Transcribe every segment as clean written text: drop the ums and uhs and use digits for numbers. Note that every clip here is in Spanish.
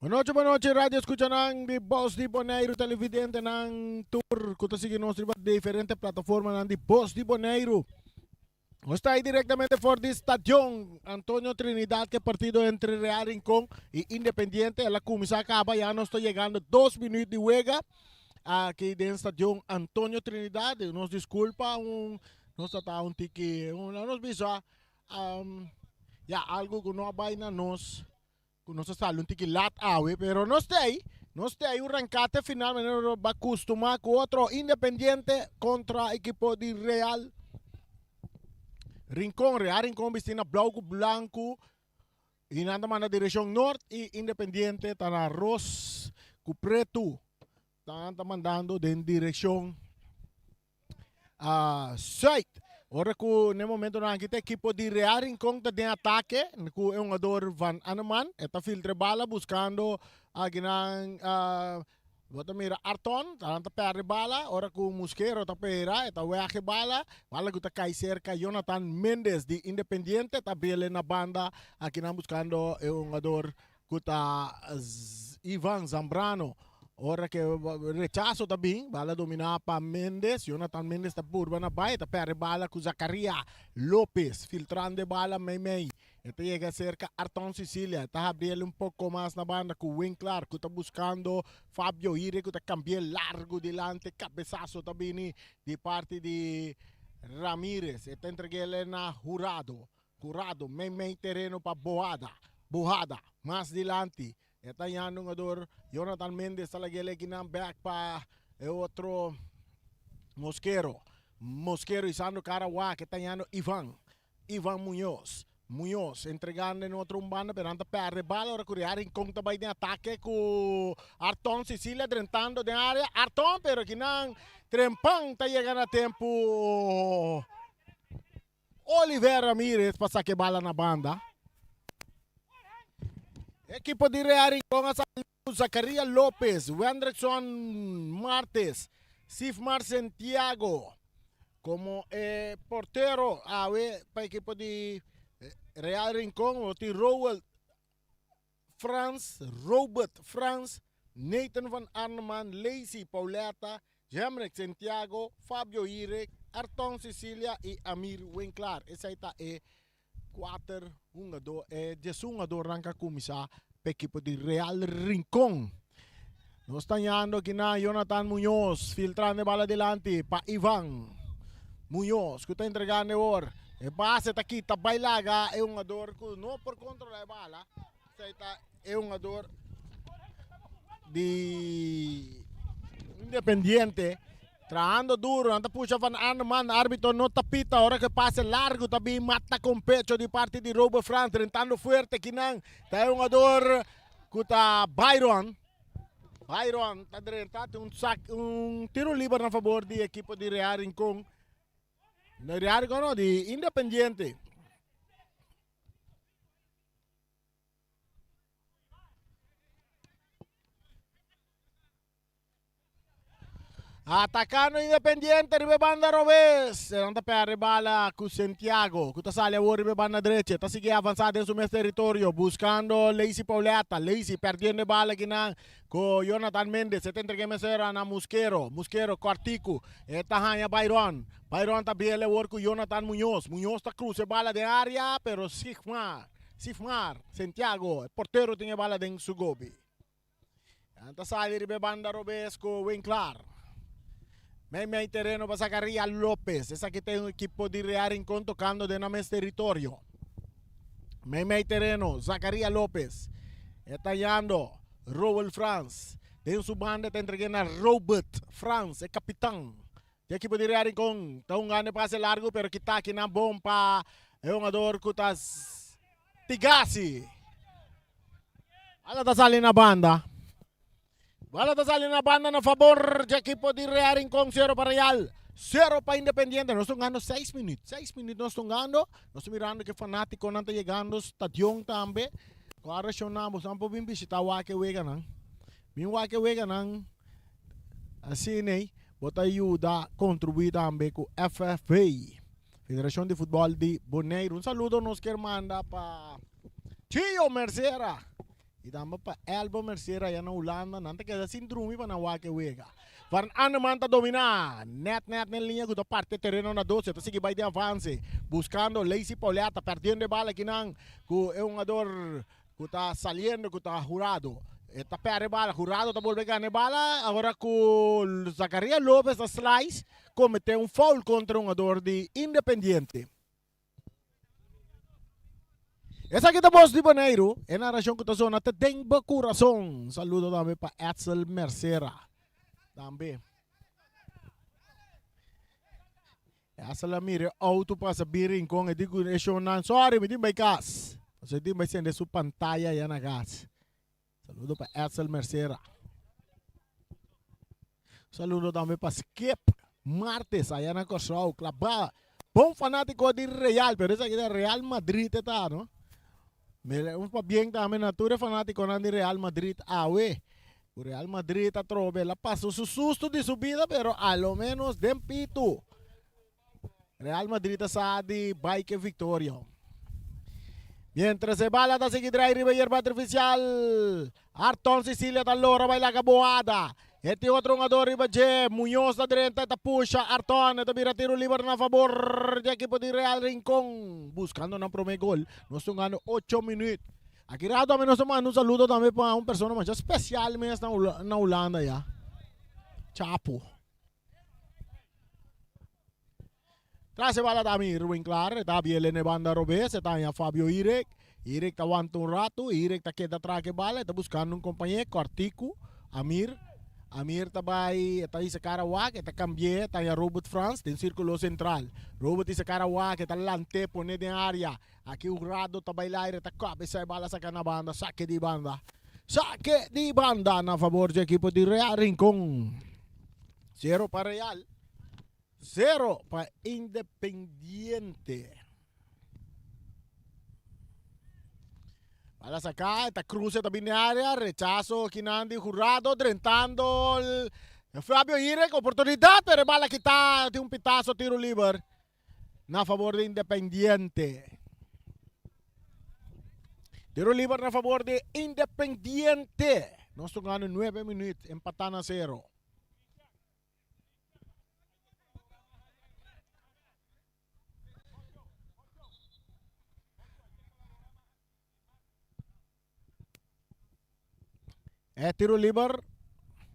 Buenas noches, radio escucha ng di Boss di Bonaire televidente ng tour. Kuta sige nos di diferente plataforma ng di Boss di Bonaire. Está ahí directamente por el estadio Antonio Trinidad, que partido entre Real Rincón y Independiente. La comisa acaba, ya nos está llegando 2 minutos de juega aquí del estadio Antonio Trinidad. Nos disculpa, nos está un tiki, nos visa, ya algo que no vaina nos sale un tiki lat awe, pero no está ahí un rancate final, va a acostumar con otro Independiente contra equipo de Real Rincón. Real Rincón vestina blanco y nada más en la dirección norte, y Independiente está en arroz cupreto, están mandando en dirección sur. Ahora que en el momento que el equipo de Real Rincón está en ataque, el jugador Van Aneman está filtre bala buscando a mira Arton, está perre bala, ahora que Mosquero está pera, está viaje bala que está cae cerca Jonathan Méndez de Independiente, está bien en la banda, aquí están buscando un jugador que está Ivan Zambrano. Ahora que rechazo también, bala dominada para Méndez, Jonathan Méndez está burba na baia, está perre bala con Zacarías López, filtrando bala Meimei. Este llega cerca Arton Sicilia, está abriendo un poco más la banda con Winkler, que está buscando Fabio Ire, que está cambiando largo delante, cabezazo también de parte de Ramírez. Está entregando a Jurado, Meimei terreno para Boada, más delante. Está yendo un jugador, Jonathan Méndez, está la back para otro Mosquero y Sandro Caraguá, que está yendo Iván Muñoz, entregando en otro banda, pero anda para bala, ahora Real Rincón también de ataque con Arton Sicilia, drentando de área, Arton, pero aquí no, Trempan está llegando a tiempo, Oliver Ramírez para sacar bala en la banda. Equipo de Real Rincón a Zacarías López, Wendrickson Martes, Sifmar Santiago como portero para el equipo de Real Rincón, Robert Franz, Nathan Van Arneman, Lacey Pauleta, Jamrek Santiago, Fabio Ire, Arton Sicilia y Amir Winkler. Esa está 4 jugador arranca comisa para equipo de Real Rincón. Nos está yendo aquí na Jonathan Muñoz, filtrando bala adelante para Iván Muñoz, que está entregando ahora. El base está aquí, está bailaga, es un jugador que no por controlar la bala, es un jugador de Independiente. Trabajando duro, anda puxa Van Arneman, árbitro no tapita, ahora que pase largo también mata con pecho de parte de Robert Franz, tentando fuerte, Kinan, está un jugador que está Byron está drentando un tiro libre a favor del equipo de Real Rincón, de Independiente. Atacando Independiente, ribe banda Robes, anda per bala con Santiago, que sale ahora ribe banda derecha, está sigue avanzando en su territorio, buscando Lacey Pauleta, Lacey perdiendo bala con Jonathan Méndez, se tendrá que meter a Mosquero, Cuartico, está Hanya Byron también le work con Jonathan Muñoz está cruce bala de área, pero Sifmar, Santiago, el portero tiene bala en su gobi. Anda sale ribe banda Robes con Winkler. Meimei terreno para Zacarías López. Esa que tem un equipo de Real Rincón tocando de nuestro territorio. Meimei terreno, Zacarías López. Está yendo Robert Franz. De su banda está entregando a Robert Franz, el capitán. El equipo de Real Rincón está un gane pase largo, pero que está aquí na bomba. Es un jugador que está Tigasi. Ahora está saliendo la banda. Bala está saliendo la banda a favor del equipo de Real Rincón, 0 para Real. 0 para Independiente. Nós estamos ganhando 6 minutos. 6 minutos nós estamos ganhando. Nós estamos mirando que fanático não está chegando. Stadion também. Agora chamamos, não podemos visitar o Wake Wega não. Bem o Wake Wega não. Assim, né? Bota ajuda a contribuir também com a FFV, Federação de Futebol de Bonaire. Saludo nos quer mandar para Tio Mercera. E também para Elba Mercera, aí na Holanda. Não tem que dar síndrome para na Wake Wega. Van Anneman está dominar. Net na linha com a parte terreno na 12. Está seguindo vai de avance. Buscando Lazy Pauleta. Perdendo bola aqui não. Com um jogador que está saliendo, que está jurado. Está perde bala, jurado está volviendo a ganar bala. Agora com Zacarias Lopes da Slice cometeu um foul contra um jogador de Independiente. Essa aqui é a voz de Bonaire. É na região que está zona de Denba Coração. Saludo também para Edsel Mercera. Também. Essa lá mire auto para saber rincón. E digo, sorry, me digo, vai gas. Você diz, vai ser sua pantalla já na gas. Saludo para Edsel Mercera. Saludo também para Skip Martes, allá na Corsau. Bom fanático de Real, pero essa aqui é Real Madrid, tá, não? Um bien também, natura fanático de Real Madrid. O Real Madrid está trove. La passou su susto de subida, pero a lo menos den pito. Real Madrid está de bike victoria. Mientras se bala da seguir drive hierba artificial. Arton Sicilia da Lora vai la caboada. Este outro jogador riba de Muñoz da direita está puxa Arton, está vira tiro livre na favor de equipo de Real Rincón. Buscando na primeiro gol. Nós estamos ganhando 8 minutos. Aqui rato também nós mandamos um saludo também para uma pessoa mais especial mesmo na Holanda já. Chapo. Tras a bala também, Ruben Clar, está bien na banda Robes, está aí Fabio Irek. Irek está aguanta um rato, Irek está queda atrás que bala, está buscando um companheiro, Cortico, Amir. Amir também está aí sa Karawak, está cambié, está aí Robert France, tem círculo central. Robert isa Karawak, está lante, pone de área. Aqui o Rado está bailar, está cabeça e bala sa banda, saque de banda. Saque de banda na favor do equipo de Real Rincón. 0 para Real. 0 para Independiente. Para sacar, esta cruce también de área, rechazo, Kinandi, Jurado, drentando Fabio Irek, oportunidad, pero bala quitada de un pitazo, tiro libre, na favor de Independiente. Tiro libre na favor de Independiente. Nós estamos ganhando 9 minutos, empatando a 0. É tiro livre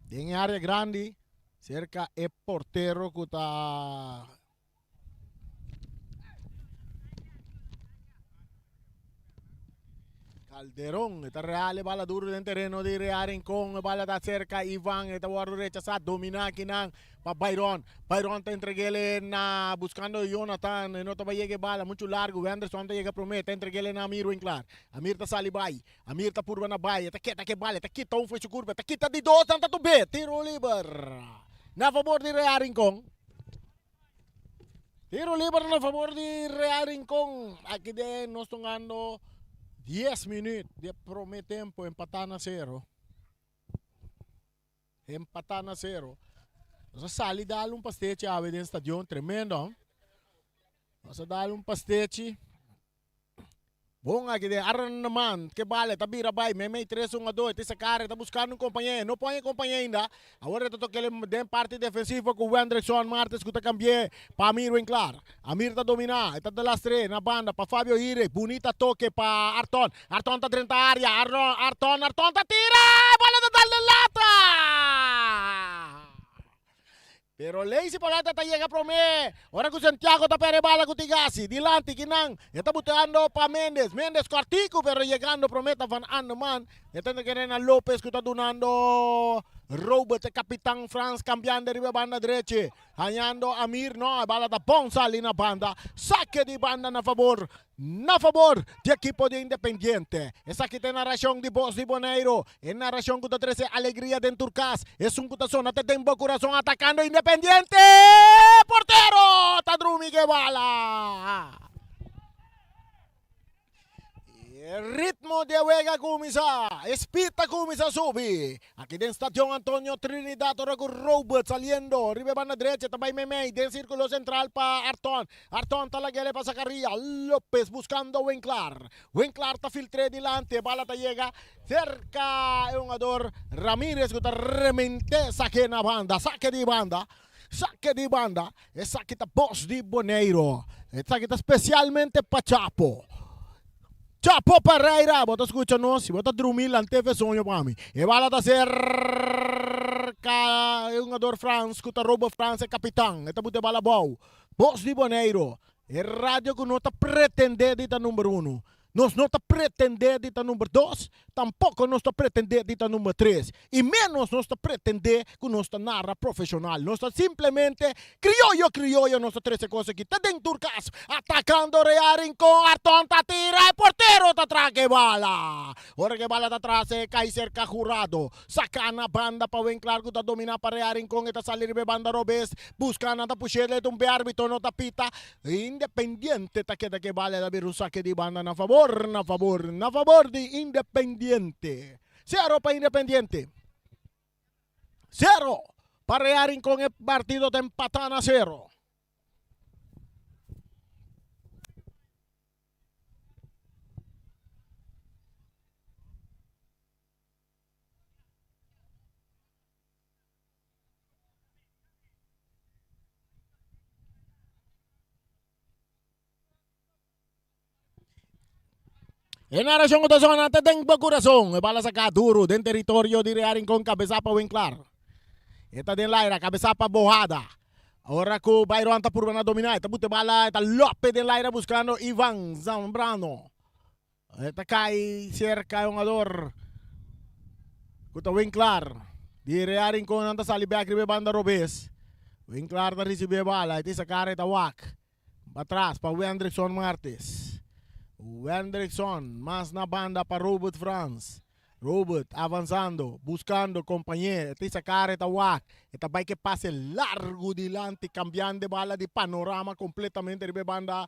em área grande, cerca é porteiro que está Calderón, está real, bala duro dentro terreno de Real Rincón, bala da cerca, Ivan, está guardo rechazado, domina aqui para Byron. Byron está entreguele na, buscando Jonathan, não está vai bala, muito largo, Anderson está chega promete, entreguele na Amir Winkler. Amir está sali bai, Amir está purba na bai, está que bala, está quita foi curva, está quita de 2, está tu B, tiro livre. Na favor de Real Rincón. Tiro livre na favor de Real Rincón. Aqui de nós estamos ganhando 10 minutos de primeiro tempo, empatando a 0. Empatando a 0. Nós saímos dar um pastete a ver no estádio, tremendo. Nós dar um pastete. Bom aqui de Arnaman, que vale, tá bira vai, meme 3-1-2, esse cara tá buscando um companheiro, não põe companheiro ainda. Agora tá tocando de parte defensiva com o Anderson Martes, que tá cambiando para Amir Winkler. Amir tá dominar, tá de lastre na banda para Fabio Irek, bonita toque para Arton. Arton tá dentro da área, Arton tá tira, bola tá dando lata. Pero Lazy Pauleta está llega pro me. Ahora que Santiago está pere bala con Tigasi. Dilante Kinang. Está buteando para Mendes. Mendes Cortico, pero llegando prometa Van Anneman. Ito na Renan Lopez kuta donando Robert Capitán Franz cambiando de banda derecha. Hanyando Amir no, bala da Ponsa na banda. Saque de banda na favor de equipo de Independiente. Esa aqui tem narração de Boss de Boneiro. En narração kuta 13 alegria de Turcas. Es un corazón, te tempo corazón atacando Independiente. Portero, Tadrumi que bala. Ritmo de Vega kumisa, espita kumisa subi. Aquí den Stadion Antonio Trinidad, Orago Robert saliendo, ribe banda derecha, tabay Memey, den círculo central pa Arton. Arton talagele pa Zacarías, López buscando Winklar. Winklar ta filtre delante, bala ta llega cerca, un jugador Ramírez que ta remente, saque na banda, saque de banda. Saque de banda, esa kita Boss de Boneiro. Esa kita especialmente pa Chapo. Chapo Pereira, bota escucha nós, bota drumil anteve sonho para mim. E bala da cerca, um jogador Franz, que rouba Franz é capitão. Eta bute bala bom. Boss de Boneiro. E rádio que não está pretendendo de número 1. Nós não está pretendendo de número 2, tampouco nós está pretendendo de número 3. E menos nós está pretendendo que nós está narra profissional. Nós está simplesmente criollo, nós está 13 coisas aqui. Está dentro Turcas, atacando Rearing com Arton, tá tira, e porteiro tá traque bala. Ora que bala tá atrás, cai cerca jurado. Saca na banda para Winklar que tá dominar para Rearing com, e tá salir de banda Robes, buscando tá puxele de um árbitro, não tá pita. Independiente tá que bala da vir um saque de banda na favor de Independiente. 0 para Independiente. 0 para Rearing con el partido de empatan a 0. En narración de zona te tengo corazón. Bala saca duro del territorio de Rearing con cabeza para Winklar. Esta de Laira, cabeza para Bojada. Ahora que Bayron está por una dominar. Esta bute bala, esta López de Laira buscando Iván Zambrano. Esta cae cerca de un jugador. Kuta Winklar. De Rearing con anda sali back de banda Robes. Winklar na recibe bala. Esta sacar esta wak. Para atrás, para Wendrickson Martes. Wendrickson, más na banda para Robert Franz. Robert avanzando, buscando compañero. Esta sacar esta wak. Esta vai que pase largo delante, cambiando de bala de panorama completamente de banda.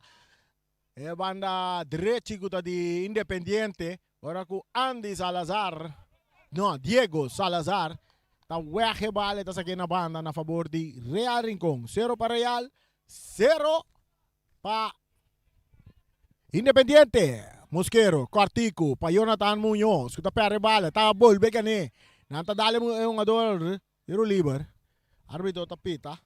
Banda derecha de Independiente. Ahora con Andy Salazar. No, Diego Salazar. Está hueje bala, está aquí na banda na favor de Real Rincón. 0 para Real, 0 para Independiente. Mosquero, Cortico, para Jonathan Muñoz. Que está perre bala, está volve gani. Nanta dale mo yung ador, Hero Liber. Arbitro tapita.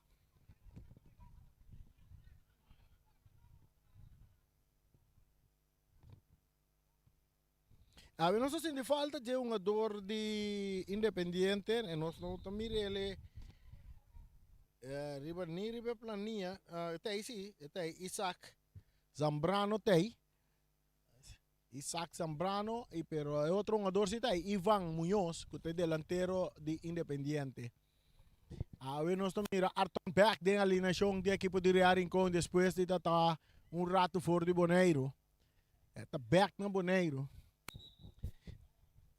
Não sei se de falta de um jogador de Independiente, e nós não também ele riba planinha, tem sim, tem Isaac Zambrano tem. Isaac Zambrano, pero é outro jogador sim tem Iván Muñoz, que é delantero de Independiente. Nós também mira Arton Beck de alineação de equipo de Real Rincón depois de estar rato fora de Boneiro. Está Beck na Boneiro.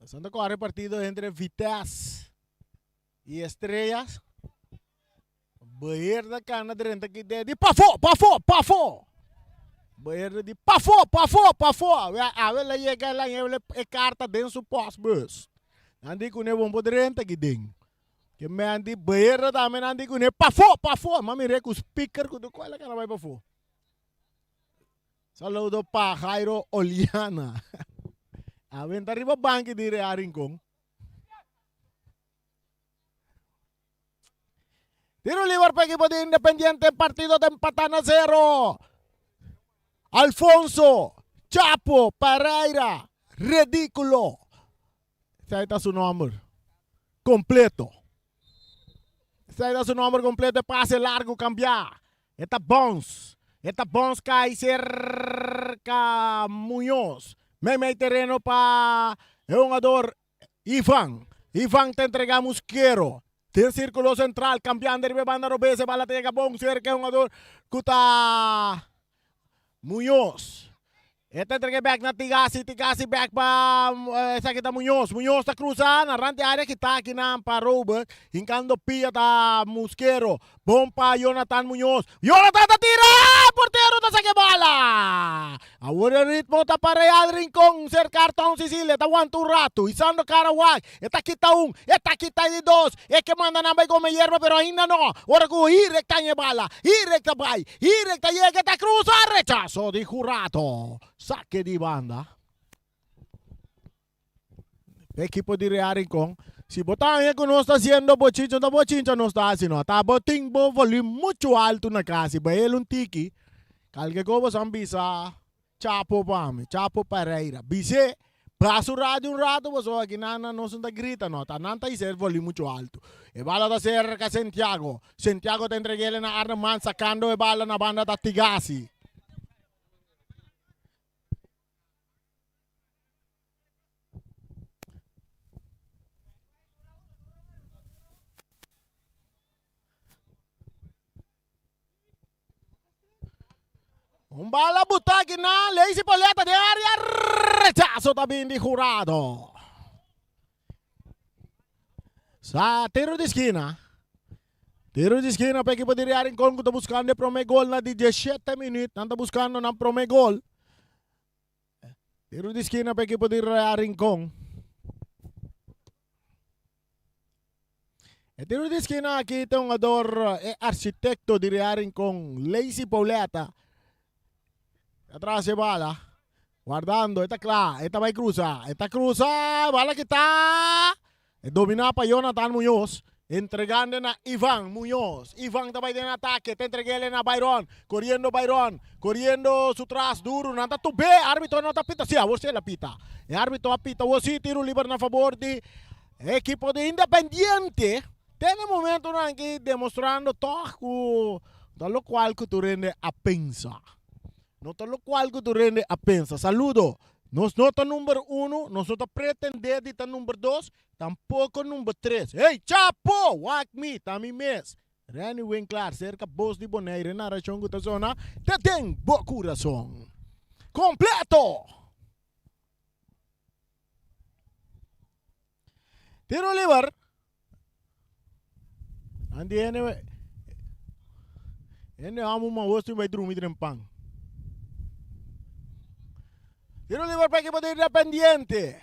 Santa Clara partido entre Vitesse e Estrellas. Bayer da cana direnta que de Pafo. Bayer de Pafo. A ver lá chega lá e carta dentro do postbus. Andi com o bombo direnta que ding. Que me andi Bayer da me andi com o Pafo. Mami reco speaker com do qual é que ela vai Pafo. Saludo para Jairo Oliana. Aventa arriba banchi di Real Rincón. Tiro libre para equipo de Independiente, partido de empatan a 0. Alfonso, Chapo, Pereira, ridículo. Ese está su nombre completo. Ese está su nombre completo, pase largo, cambiar. Esta Bones cae cerca Muñoz. Meme terreno para un jugador Ivan te entrega a Musquero. Tem círculo central, campeão de banda Robes, bala te llega bom, cerca um jogador Kuta Muñoz. Este entrega back na Tigasi back pa essa kita Muñoz ta cruza na rante área kita aqui na pa Robert, hincando pia ta Musquero. Bom pa Jonathan Muñoz. Jonathan ta tira! Portero ta saque bala! Agora ritmo ta para Real Rincón, cercar ta Sicilia, ta aguanta un rato. Isando Carawag, esta kita esta kita de dos. É que manda na vai come hierba, pero ainda no. Ora ko irekta niya bala, irekta bay, irekta llega ta cruza, rechazo di Jurato. Saque di banda. Equipo de Real Rincón. Si botan que no está haciendo bochincho no está haciendo. Está boting volume mucho alto na casa. Ba ele tiki. Calque como Zambisa. Chapo Pami. Chapo Pereira. Bise. Braço rádio un rato. Boso aqui nana no se grita no. Ta nanta y ser volume mucho alto. E bala da cerca Santiago. Santiago te entreguele na Arnaman sacando e bala na banda da Tigasi. Un bala butaki na Lazy Pauleta de área. Rechazo también de Jurado. Sa tiro de esquina. Tiro de esquina para equipo de Real Rincón que está buscando el primer gol na 17 minutos. Está buscando el primer gol. Tiro de esquina para equipo de Real Rincón. El tiro de esquina aquí tem un jugador arquitecto de Real Rincón, Lazy Pauleta. Atrás de bala. Guardando. Esta claro. Esta va a cruzar. Esta cruza. Bala que está. Dominada para Jonathan Muñoz. Entregando a Iván Muñoz. Iván está en ataque. Te entregué a Byron. Corriendo Byron. Corriendo su tras duro. Nada tu ve. Árbitro no está pita. Sí, a vos la pita. El árbitro apita. Vos sí tiro libre a favor de equipo de Independiente. Tiene momento aquí demostrando todo lo cual que tú rende a pensar. Nota lo cual que tú rende a pensar. Saludo. Nos nota número 1. Nosotros pretendemos de estar número 2. Tampoco número 3. Hey, Chapo! Whack me. Tami mes. Reni Winkler. Cerca Bos de Bonaire. Narración que zona. Te tengo bo corazón. Completo. Tiro libre. Andi ene amo uma osso e vai dormir em pão. Tiro libre para equipo de Independiente.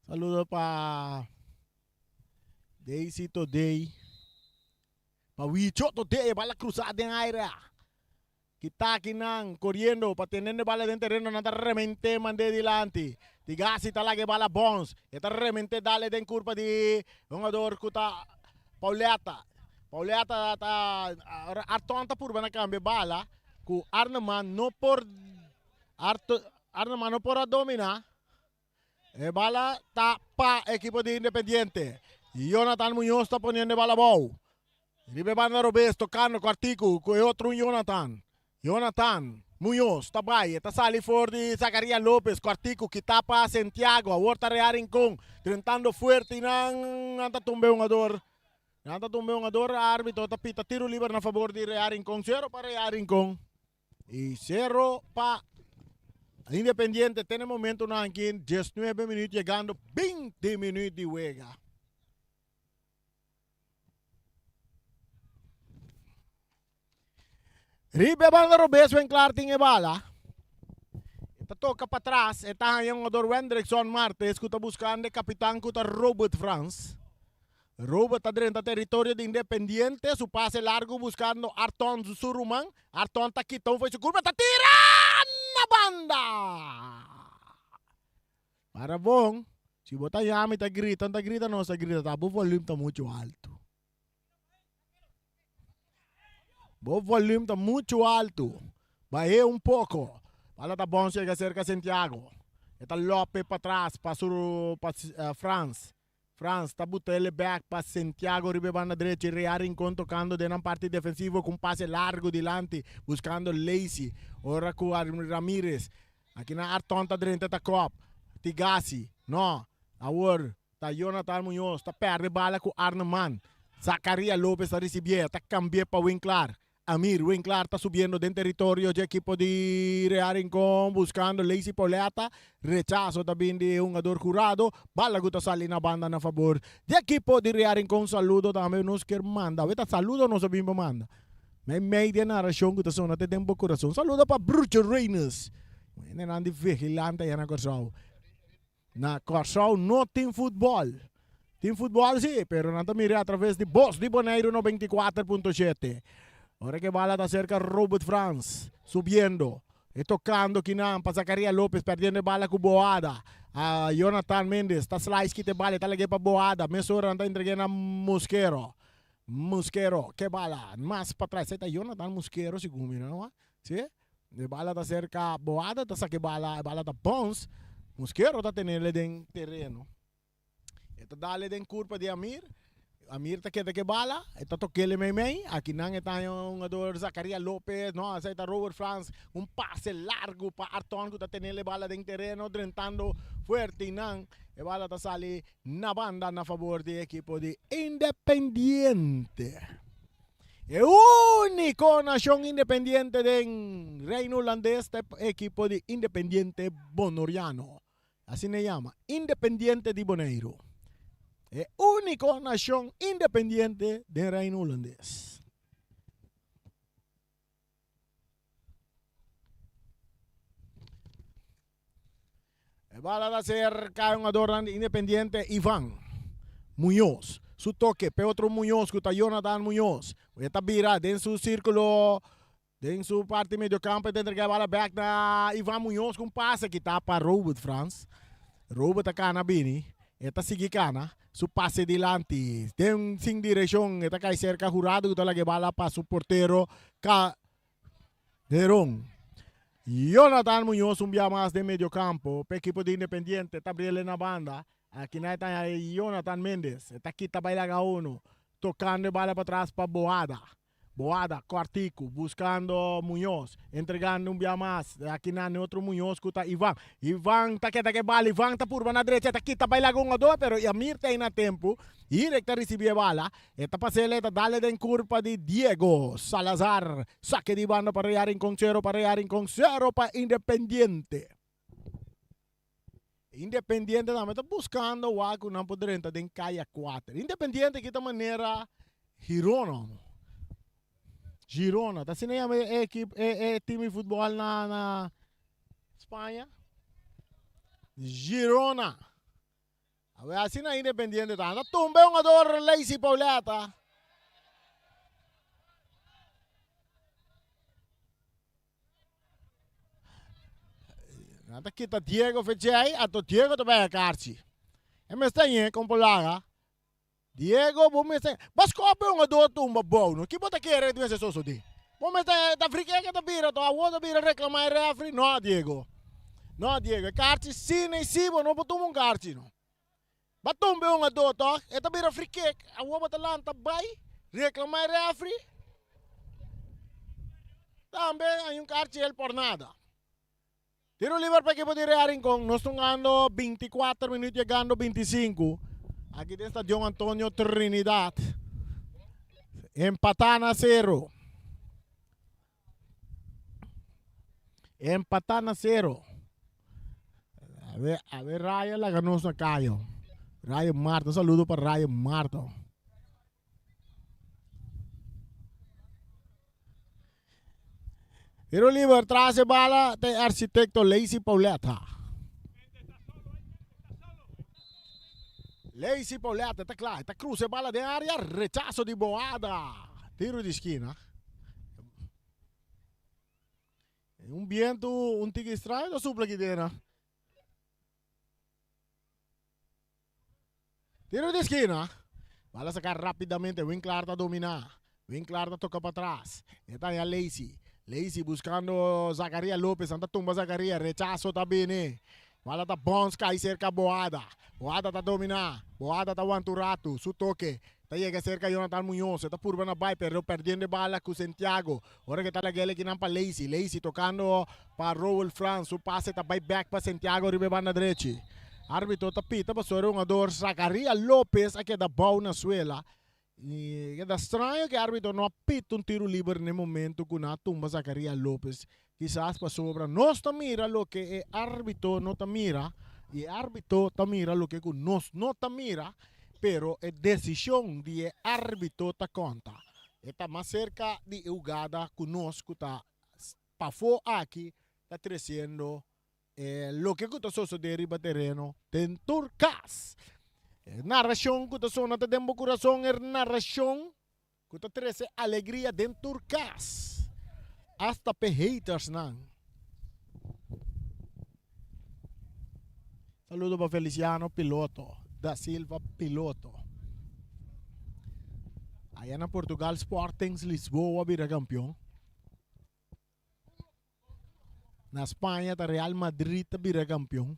Saludo para Daisy Today. Para Wicho Today. Bala cruzada en aire. Kita aqui nang corriendo para tener bala dentro terreno. Nada remente mande delante. Tigasi talaga bala bons. Ita remente dale den curva de un jogador kuta Pauleta. Pauleta Artonta purba na cambio bala ku Arnaman no por Arnaman no por a dominar. E bala tapa equipo de Independiente. Jonathan Muñoz está poniendo bala bow. Ribe banda Robes tocando Quartico con otro Jonathan. Jonathan Muñoz, tabay, está sali for de Zacarías López, Quartico, que tapa Santiago, a Huerta Real Rincón, tentando fuerte y nanta tumbe un ador. Nanta tumbe un ador, árbitro, tapita, tiro libre na favor de Real Rincón, 0 para Real Rincón. Y 0 para Independiente, tiene momento na aquí, 19 minutos, llegando 20 minutos de juega. Ribe banda Robes ven claro tiene bala. Esta toca para atrás. Esta hay un jugador Wendrickson Martes que está buscando el capitán que está Robert France. Robert está dentro del territorio de Independiente. Su pase largo buscando Arton Suruman. Arton está quitando, fue su curva. Está tirando la banda. Para bon. Si vos estás llamando y está grita, no está grita. Está volumen está mucho alto. O volume está muito alto. Baixei um pouco. Bala tá bom, chega cerca de Santiago. Está Lopes para trás, para France. France está botando ele back para Santiago, ribe banda direita, Real Rincón tocando de na parte defensiva com passe largo delante, buscando Lazy. Ora com Ramírez. Aqui na Arton tá dentro da Cop. Tigasi. No. Awor. Tá Jonathan Munoz. Tá perde bala com Arneman. Zacarías López está recibiendo. Tá cambia para Winklar. Amir Winklar está subiendo del territorio del equipo de Real Rincón buscando Lazy Pauleta. Rechazo también de un jugador jurado. Bala gusta salir na banda a favor del equipo de Real Rincón. Saludo también nos que manda. Vete saludo no sabemos manda. May media narración que son até tempo coração. Saludo para Bruce Reynolds. En aan die vigilante en a Corsau. Na Corsau no team futebol. Team futebol sí, pero no te mire a través de Voz de Bonaire 94.7. Ahora que bala está cerca Robert Franz, subiendo, tocando Kinan, para Zacarías López, perdiendo bala con Boada. A Jonathan Mendes, está slice que te bala, está para Boada. Mesura está entregando a Mosquero. Mosquero, que bala, más para atrás. Está Jonathan Mosquero, segundo, ¿no? ¿Sí? De bala está cerca Boada, está saque bala está Bones. Mosquero está teniendo en terreno. Está dale en curva de Amir. Amir está que bala, está toquele mei. Aquí nang está un jugador Zacarías López, no, está Robert Franz, un pase largo para Arton que está teniendo bala en terreno, drentando fuerte y nang. La bala está sale na banda a favor del equipo de Independiente. El único nación independiente del reino holandés, este equipo de Independiente Bonoriano. Así se llama, Independiente de Bonaire. El único nación independiente del reino holandés. El bala de cerca un jugador independiente, Iván Muñoz. Su toque, pe otro Muñoz, que está Jonathan Muñoz. Está vira en su círculo, en su parte medio campo, dentro de bala back na Iván Muñoz com passe que está para Robert Franz. Robert está na bini. Está sigue cana. Su pase delante, tem sin dirección, está cai cerca jurado, que la que bala para su portero, Calderón. Jonathan Muñoz, un día más de medio campo, para equipo de Independiente, está abriendo en la banda, aquí está Jonathan Mendes, está aquí, está bailando uno, tocando bala para atrás para Boada. Boada, Cuartico, buscando Muñoz, entregando un día más. Aquí na otro Muñoz, que está Iván. Iván está que bala, Iván está por na derecha, está aquí, está bailando un dos, pero Amir está en tempo. Y recta recibe bala. Esta paseleta, dale de curva de Diego Salazar. Saque de banda para Real Rincón 0, para Independiente. Independiente também está buscando o Waco na podrenta de Caia 4. Independiente que de maneira Girona, está sendo time de futebol na Espanha. Girona. Assim na Independiente tá. Tumbe um jogador Lazy Pauleta. Nada kita Diego Fechei, ato Diego também é Carci. É me está aí com Polaga. Diego, vamos ver. Mas como é um adulto bom? Que bota querer de esse sosso de? Vamos ver, tá frique que tá vira, tá outra vira reclamar refri. Não, Diego. Não, Diego, carti sim nem sim, não botou um carti não. Batom be um adulto, é tá vira frique, a outra lá tá vai reclamar refri. Também há um carti ele por nada. Tiro livre para que pode Real Rincón. Nós estamos andando 24 minutos, chegando 25. Aquí está John Antonio Trinidad. Empatan a 0. Empatan a 0. A ver, Ryan la ganó su callo. Ryan Marto, un saludo para Ryan Marto. Tiro libre, tras de bala de arquitecto Lazy Pauleta. Lazy Pauleta, está claro, está cruce bala de área, rechazo de Boada. Tiro de esquina. Un viento, un tigre extraño, lo suple que tiene. Tiro de esquina. Bala sacar rápidamente, Winklar está dominar. Winklar está toca para atrás. Está ya Lazy. Lazy buscando Zacarías López, anda tumba Zacarías, rechazo también. Bala está Bones, cai cerca Boada. Boada está dominar. Boada está aguantando rato. Su toque. Está llega cerca Jonathan Muñoz, está purba na bay, pero perdiendo bala con Santiago. Ahora que está la guele que para Lazy, Lazy tocando para Raúl France, su pase está bay back para Santiago, ribe banda derecha. Árbitro está pita, pasó un ador Zacarías López, aqui da bola na suela. E é estranho que o árbitro não apita tiro livre no momento que na tumba Zacarías López. Quizás para sobra, não está mira lo que o árbitro não está mira, e o árbitro está mira lo que nós não está mira, pero a decisão de árbitro está conta. Está mais cerca de jogada conosco, está para fora aqui, está crescendo. Lo que está sucedendo no terreno, tem turcas. Narração que está sonando dentro do coração, é narração que está trazendo alegria dentro do turcas. Hasta para haters não. Saludo para Feliciano Piloto, da Silva Piloto. Aí na Portugal, Sporting Lisboa vira campeão. Na Espanha, tá Real Madrid vira campeão.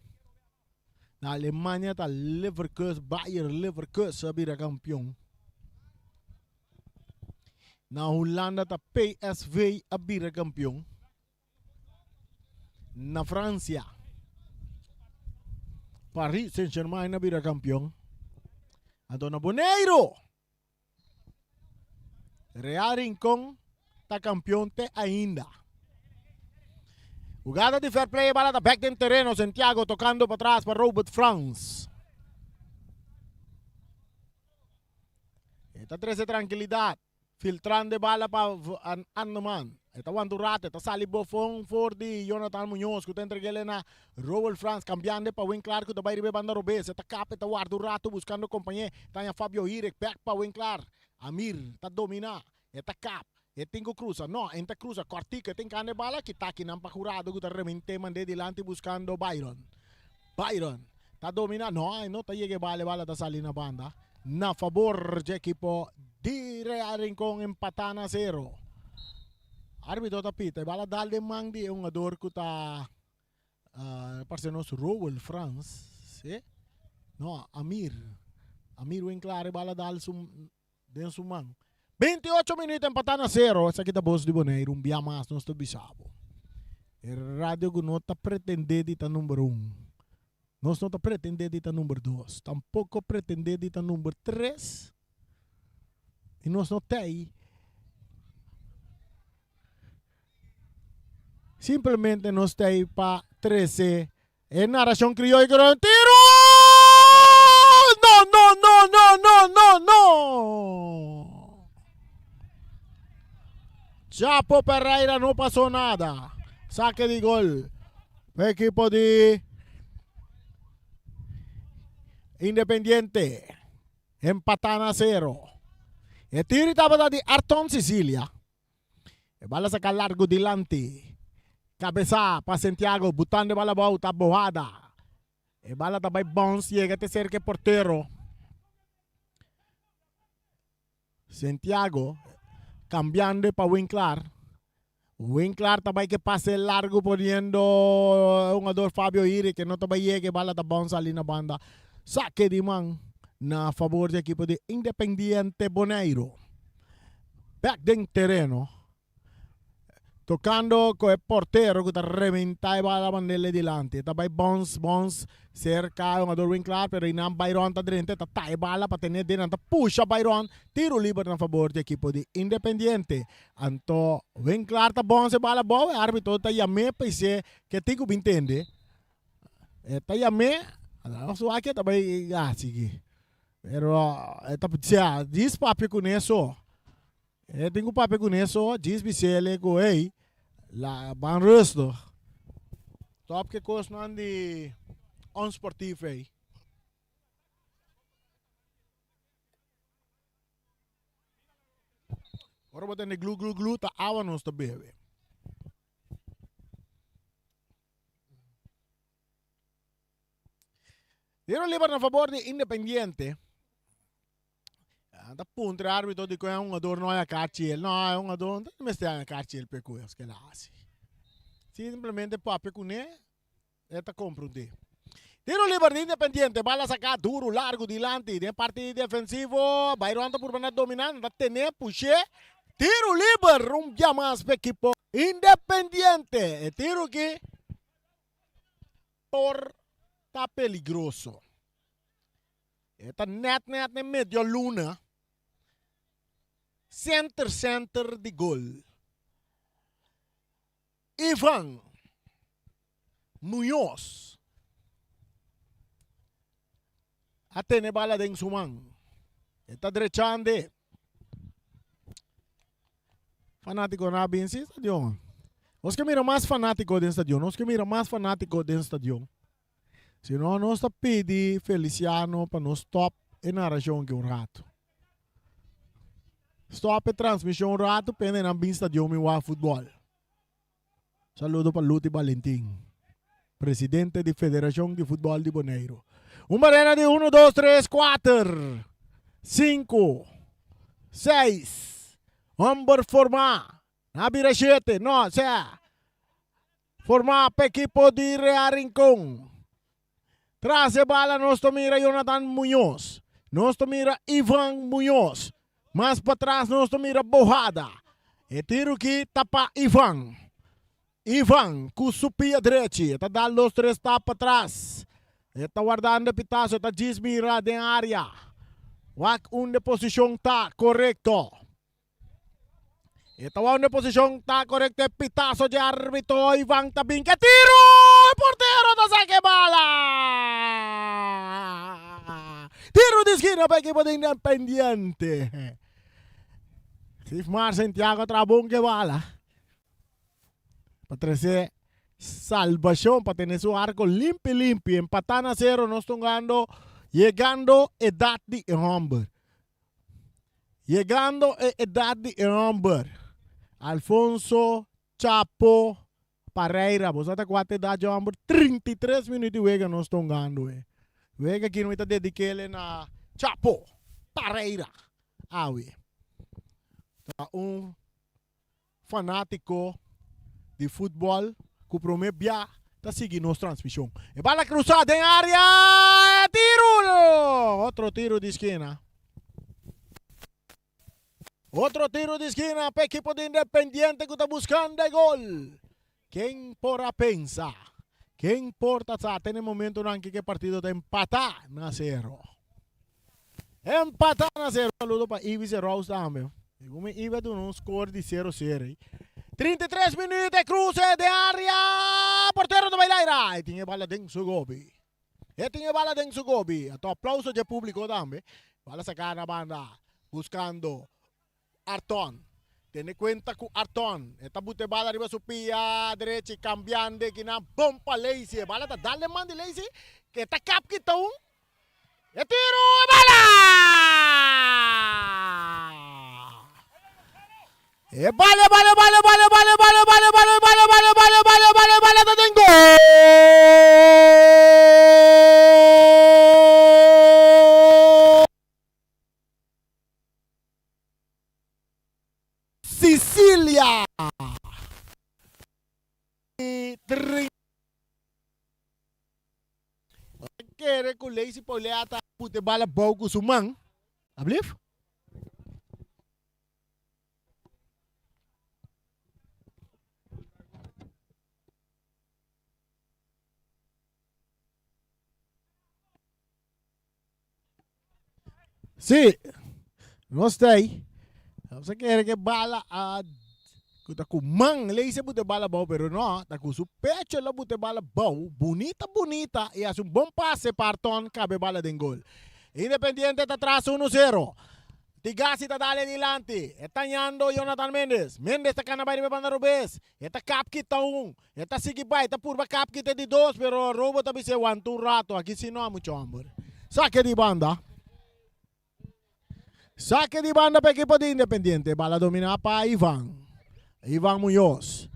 Na Alemanha, tá Leverkusen, Bayer Leverkusen vira campeão. Na Holanda, tá PSV vira campeão. Na França, Paris Saint-Germain vira campeão. Então na Boneiro, Real Rincón tá campeão até ainda. Jugada de fair play, balada back dentro terreno, Santiago tocando para atrás para Robert France. Esta 13 tranquilidad, filtrando bala para Andaman. Esta Wandu Rate, esta sali bofong for di Jonathan Muñoz, que está entregando na Robert France, cambiando para Winklar, que está vai banda Robes. Esta capa, esta Wandu Rato, buscando companhia. Está Fabio Hirek, back para Winklar. Amir, está domina. Esta capa. E tengo cruza, no, enta cruza, cortica, tem cane bala, que tá aqui não para jurado, que tá remente, mandei dilante buscando Byron. Byron, tá dominando, não tá llegue bala da sali na banda. Na favor de equipo de Real Rincón empatando a 0. Árbitro tá pita, bala dal de mangdi, um ador que tá, parece nosso Raúl France, eh? No, Amir Winklar, bala dal den sumang. 28 minutos empatando a 0. Essa aqui da Bolsa de Boneiro, um dia mais nós estamos bisabo. O rádio que não está pretendendo estar número 1. Nós não está pretendendo estar número 2. Tampouco pretendendo estar número 3. E nós não tem. Simplesmente nós tem para 13. É narração criolla que não tiro! No! Chapo Pereira no pasó nada. Saque de gol. Equipo de Independiente. Empatan a 0. El tiro estaba de Arton Sicilia. El bala saca largo delante. Cabeza para Santiago. Botando bala bauta boada. El bala está by bounce. Llega a cerca portero. Santiago. Cambiando para Winklar. Winklar também que pase largo poniendo un ador Fabio Iri que no também llegue bala da bounce ali na banda. Saque de man na favor do equipo de Independiente Boneiro. Back dentro terreno. Tocando con el portero que está reventando bala bandele delante. Também bounce cerca un ador Winklar pero inam Byron está dentro. Está tae bala para tener dentro. Puxa Byron. Tiro libre na favor do equipo de Independiente. Anto Winklar está bounce bala boa. O árbitro está llamando para dizer que tem que entender. Está llamando. Nosso aqui também sige. Pero está dizendo, diz papi com isso. Tenho papi com isso. Diz bisele com ei. La ban rustig. Top que kost não de onsportief ei. Ora wat de glu ta awa nos te bebe. Dieron liber a favor de Independiente. Da punto o árbitro di que é um ador não é a cartiel, não é um ador, não está a cartiel per coisas que ela hace. Simplesmente para pecuné, esta compra de. Tiro libre de Independiente, bala sacada duro, largo, dilante, de parte defensivo, Bayranta por banar dominante, va a tener, puxe, tiro libre, ya más para equipo Independiente, tiro que por está peligroso. Está net en medio luna, center de gol. Ivan Muñoz. Atene bala de su man. Está derechande. Fanático na bien sí estadio. Os que mira más fanático del estadio. Os que mira más fanático del estadio. Se não, nós está pedindo Feliciano para nos stop e narração que rato. Stop e transmissão rato pende na bin estadio mi wa futebol. Saludo para Luti Valentim, presidente da Federação de Futebol de Bonaire. Uma arena de 1, 2, 3, 4, 5, 6. Hombre formar. Nabira 7. No, sea. Formar para equipo de Real Rincón. Tras de bala, nos mira Jonathan Muñoz. Nos mira Ivan Muñoz. Más para atrás, nos mira Bojada. E tiro que tapa Ivan. Ivan, com su pia direita. Está dando os 3 tapas atrás. Está guardando o pitaço, está desmirado em área. Wak onde posição está correto. Está onde posição está correto. Pitaço de árbitro. Ivan Tabin. Que tiro! Porteiro da saque bala! Tiro de esquina para a equipe de Independiente. Sifmar Santiago Trabón que bala. Para trazer salvación, para tener su arco limpio, empatando a 0, no estamos llegando a edad de hombre. Llegando a edad de hombre. Alfonso Chapo Pareira, você está com a idade de hombre, 33 minutos de nós estamos ganhando. Vega aqui não está dedicado na Chapo Pareira. Fanático de futebol que promete já está seguindo nossa transmissão. E bala cruzada em área, tiro! Outro tiro de esquina. Outro tiro de esquina para a equipe de Independiente que está buscando gol. Quem porá pensar? Quem importa tem no momento que o partido está empatar na 0. Empatar na 0. Saludo para Ives e Rose também. Como Ives deu um score de 0-0. 33 minutos, cruce de área, porteiro do Bailaira. E tinha bala dentro do Gobi. Então, aplauso de público também. Bala sacar na banda, buscando Arton. Tiene cuenta com Arton. Esta bute bala arriba su pia derecha, cambiando, que na bomba Lazy. Bala tá dale man de Lazy, que está cap que tá E tiro, bala! E vale, tá dentro gol! Sicília! Quer que o Lazy Pauleta pute bala bom com sumang? Ablif? Sim, gostei. Você quer que bala a kuta ku mang Lazy bute bala bom, pero no, tá com su pecho la bute bala bom, bonita e hace un bom passe parton cabe bala den gol. Independiente está atrás 1-0. Tigasi está dale dilante. Está yando Jonathan Mendes. Mendes está canabay de banda Robes. Está capkita 1. Está sigibay. Está purba capkita de 2, pero robo tabi se 1-2 rato. Aquí si no hay mucho hambre. Saque de banda. Saque de banda para equipo de Independiente. Bala dominada para Ivan Muñoz.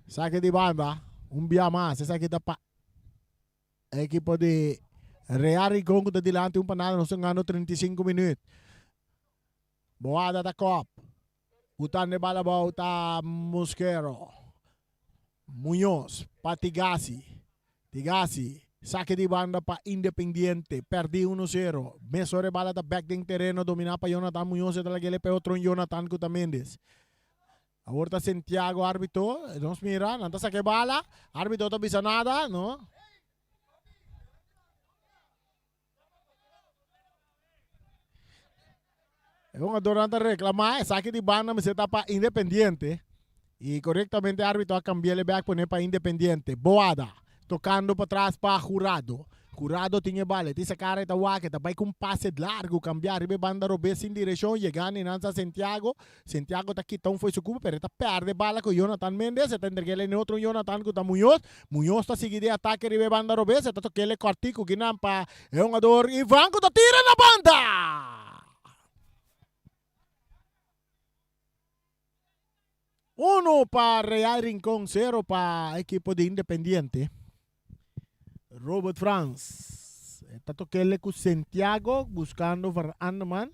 Saque de banda. Un día más. Esa aquí está para equipo de Real Rincón que está delante panado. Nos están ganando 35 minutos. Boada da Cop. Utan de bala bauta Mosquero. Muñoz. Para Tigasi. Saque de banda para Independiente. Perdí 1-0. Mesore bala da back din terreno. Dominada para Jonathan Muñoz. Talaga ele pe otro Jonathan Cuta Mendes. Ahorita Santiago, árbitro. Nos mira. Nanta saque bala. Árbitro no bisa nada, no? É um adorante reclamar. Saque de banda, mas você tá para Independiente. E corretamente o árbitro a cambiar back para para Independiente. Boada. Tocando para trás para Jurado. Jurado tinha bala. Essa cara está waque. Tá com um passe largo. Cambiar. Ribe banda robes em direção. Chegando em Nansa Santiago. Santiago está aqui. Então foi seu cubo. Pero está perde bala com Jonathan Mendes. Está entregando ele outro Jonathan com Muñoz. Muñoz está seguindo de ataque. Ribe banda robes. Está tocando ele cortico. Ginampa. É um ador. Ivan que tira na banda. 1 para Real Rincón, 0 para equipo de Independiente. Robert Franz. Está tocando con Santiago, buscando para Anderman.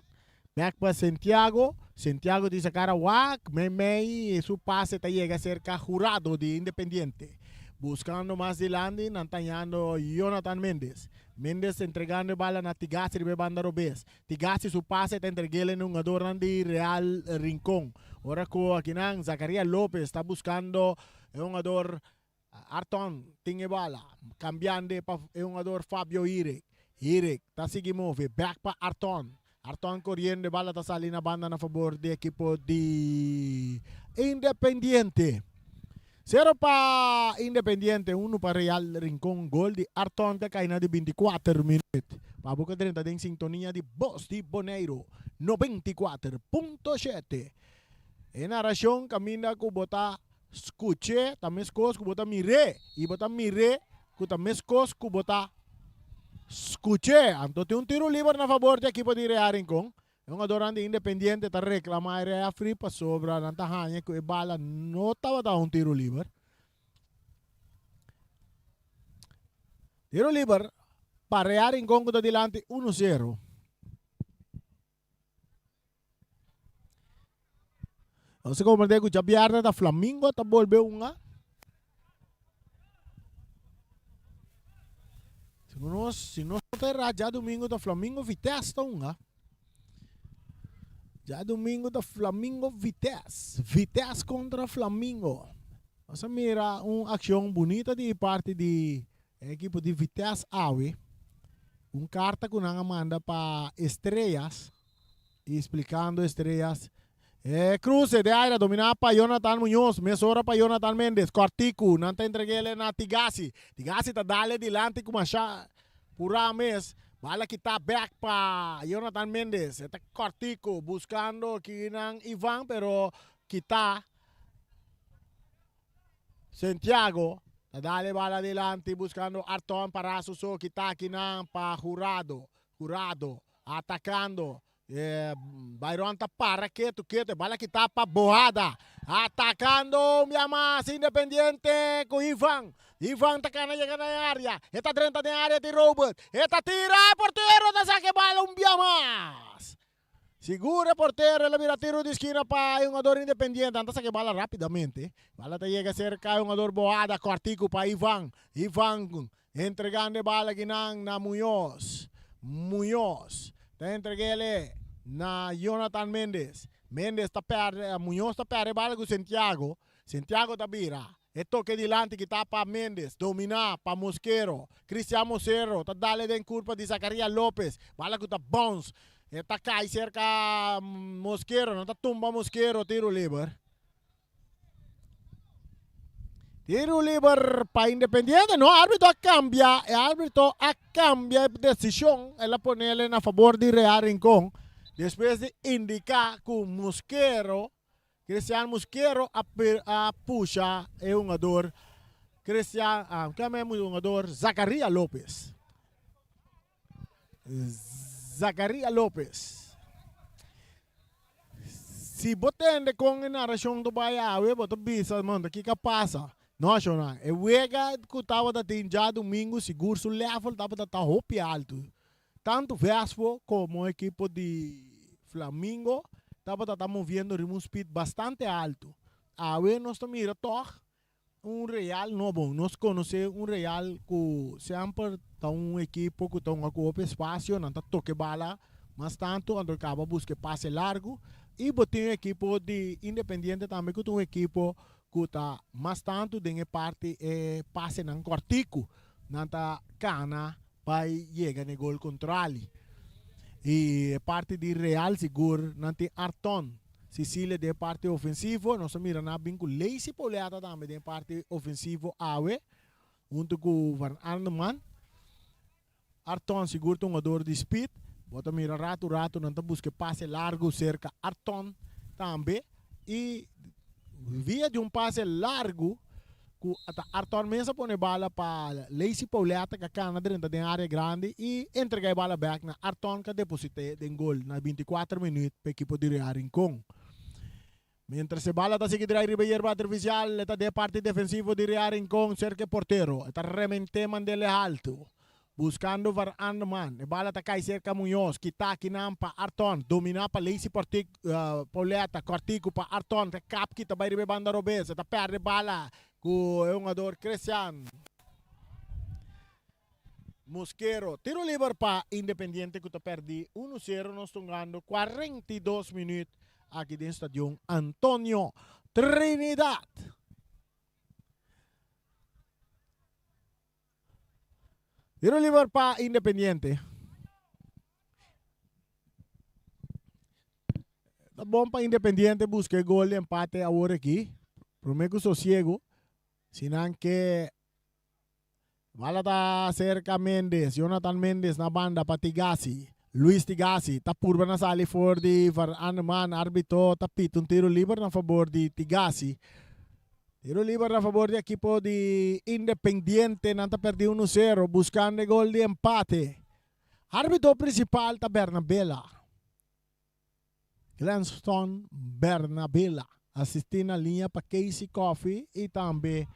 Back para Santiago. Santiago dice cara Wack. Mei su pase te llega cerca Jurado de Independiente. Buscando más adelante, nantañando Jonathan Mendes. Mendes entregando bala na Tigasi de banda robes. Tigasi su pase te entreguele en un adorno de Real Rincón. Ahora con aquí Zacarías López está buscando un jugador Arton tiene bala. Cambiando para un jugador Fabio Irek. Irek está seguimos back para Arton. Arton corriendo bala está saliendo banda a favor del equipo de Independiente. 0 para Independiente, 1 para Real Rincón. Gol de Arton que cae de 24 minutos. Para boca 30 en sintonía de Voz de Boneiro 94.7. En narración camina con bota escuche, también escos con bota mire. Y bota mire, con también escos con bota escuche. Entonces un tiro libre a favor del equipo de Real Rincón. Un adorante Independiente está reclamando a free para sobra la tajaña que bala no estaba dando un tiro libre. Tiro libre para Real Rincón con adelante 1-0. Entonces como digo, ya viernes da Flamengo está volviendo una. Si no terá já domingo da Flamengo Vitesse está uma. Já domingo da Flamengo Vitesse. Vitesse contra Flamengo. Você mira uma ação bonita de parte de equipe de Vitesse Aue. Carta que nós manda para Estrelas. Explicando Estrelas. Cruze de aire dominada para Jonathan Muñoz. Mesora para Jonathan Mendes. Cortico. Não está entregando na Tigasi. Tigasi está dando delante com uma chá. Pura mes. Bala kita back pa Jonathan Mendes. Está cortico buscando aquí ng Ivan pero kita Santiago dale bala adelante buscando Arton para suso kita aquí ng pa Jurado. Jurado atacando. Byron tá para quieto, bala kita pa Boada. Atacando Miamas Independiente com Ivan. Ivan tá na chegando na área. Está dentro da área de Robert. Está tira porteiro da saque bala Miamas. Segura porteiro, ele vira tiro de esquina para um jogador Independiente. Anda saque bala rapidamente. Bala tá chega cerca um jogador Boada, cortico para Ivan. Ivan entregando bala aqui na Muñoz. Muñoz. Tá entregando na Jonathan Mendes. Mendes está perde, Muñoz está perde bala com Santiago. Santiago tá vira. E toque delante que tá para Mendes. Domina para Mosquero. Cristian Mosquero. Tá dale den curva de Zacarías López. Bala que tá bounce. E tá cai cerca Mosquero. Não tá tumba Mosquero. Tiro livre. Tiro livre para Independiente. No, árbitro cambia. El árbitro cambia de decisión. Él la pone a favor de Real Rincón. Después de indicar que Mosquero, Cristian Mosquero a puxa é um jogador Cristian, como é um jogador Zacarías López. Zacarías López. Se botando com a narração do Bahia, eu boto bisa, mano, que passa? Não, não. É o que estava da já domingo, seguro, o level estava da roupa alto. Tanto Vespo como a equipe de Flamengo estava movendo um speed bastante alto. A ver, nós mira toch, un Real no bom. Nós conhecemos um Real que sempre está um equipo que está ocupa espaço, não está toque bala, mas tanto quando acaba busca passe largo. E tem um equipo de Independiente também que tem um equipo que está mais tanto de parte passe não cortico, não está cana para chegar no gol contrario. E parte de Real seguro não tem Arton. Sicília de parte ofensivo, nós miramos na bem com Lazy Pauleta também de parte ofensivo awe, junto com Van Arneman. Arton seguro um jogador de speed, bota mira rato não busca passe largo cerca Arton também e via de um passe largo Arton mesmo põe bola para Lazy Pauleta que cana dentro da área grande e entrega a bola back na Arton que deposita den gol na 24 minutos para a equipe de Real Rincón. Mientras se bala está seguindo a hierba artificial, está de parte defensivo de Real Rincón cerca portero, está remente mandele alto. Buscando Van Arneman, a bola está cai cerca Munhoz, kita kinampa Arton, domina para Lazy Pauleta, cortico para Arton, que cap kita vai ribe banda robesa, está perde bala com um jogador Cristiano. Mosquero, tiro livre para Independiente que está perdi 1-0, nós estamos ganhando 42 minutos aqui no estádio Antônio Trinidad. Tiro livre para Independiente. Tá bom para Independiente buscar gol de empate agora aqui. Prometo sossego. Senão que bala tá cerca Mendes, Jonathan Mendes na banda para Tigasi. Luis Tigasi, tá purba na sali for de Van Arneman, árbitro, tá pito um tiro livre na favor de Tigasi. Tiro livre na favor do equipo de Independiente, não tá perdi 1-0, buscando gol de empate. Árbitro principal tá Bernabella. Glenstone Bernabella. Assistindo na linha para Casey Coffee e também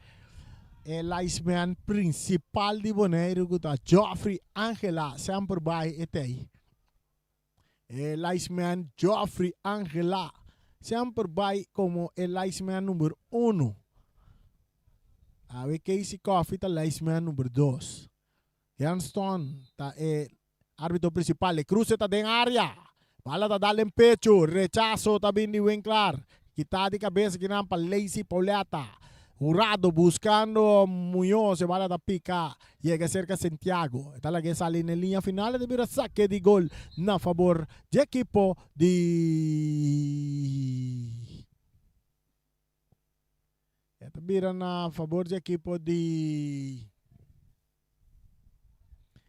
o liceman principal de Bonaire, que está Geoffrey Angela, sempre vai etei. O liceman Geoffrey Angela, sempre vai como o liceman número 1. A Casey Coffee está liceman número 2. Glenstone está o árbitro principal, o cruce está dentro da área. Bala está dando em pecho, rechazo está vindo de Winkler. Kita de cabeça que não para Lazy Pauleta. Jurado buscando Munhoz, bala da pica. Llega cerca Santiago. Está la que sale na linha final de mira saque de gol na favor do equipo de Está mira na favor do equipo de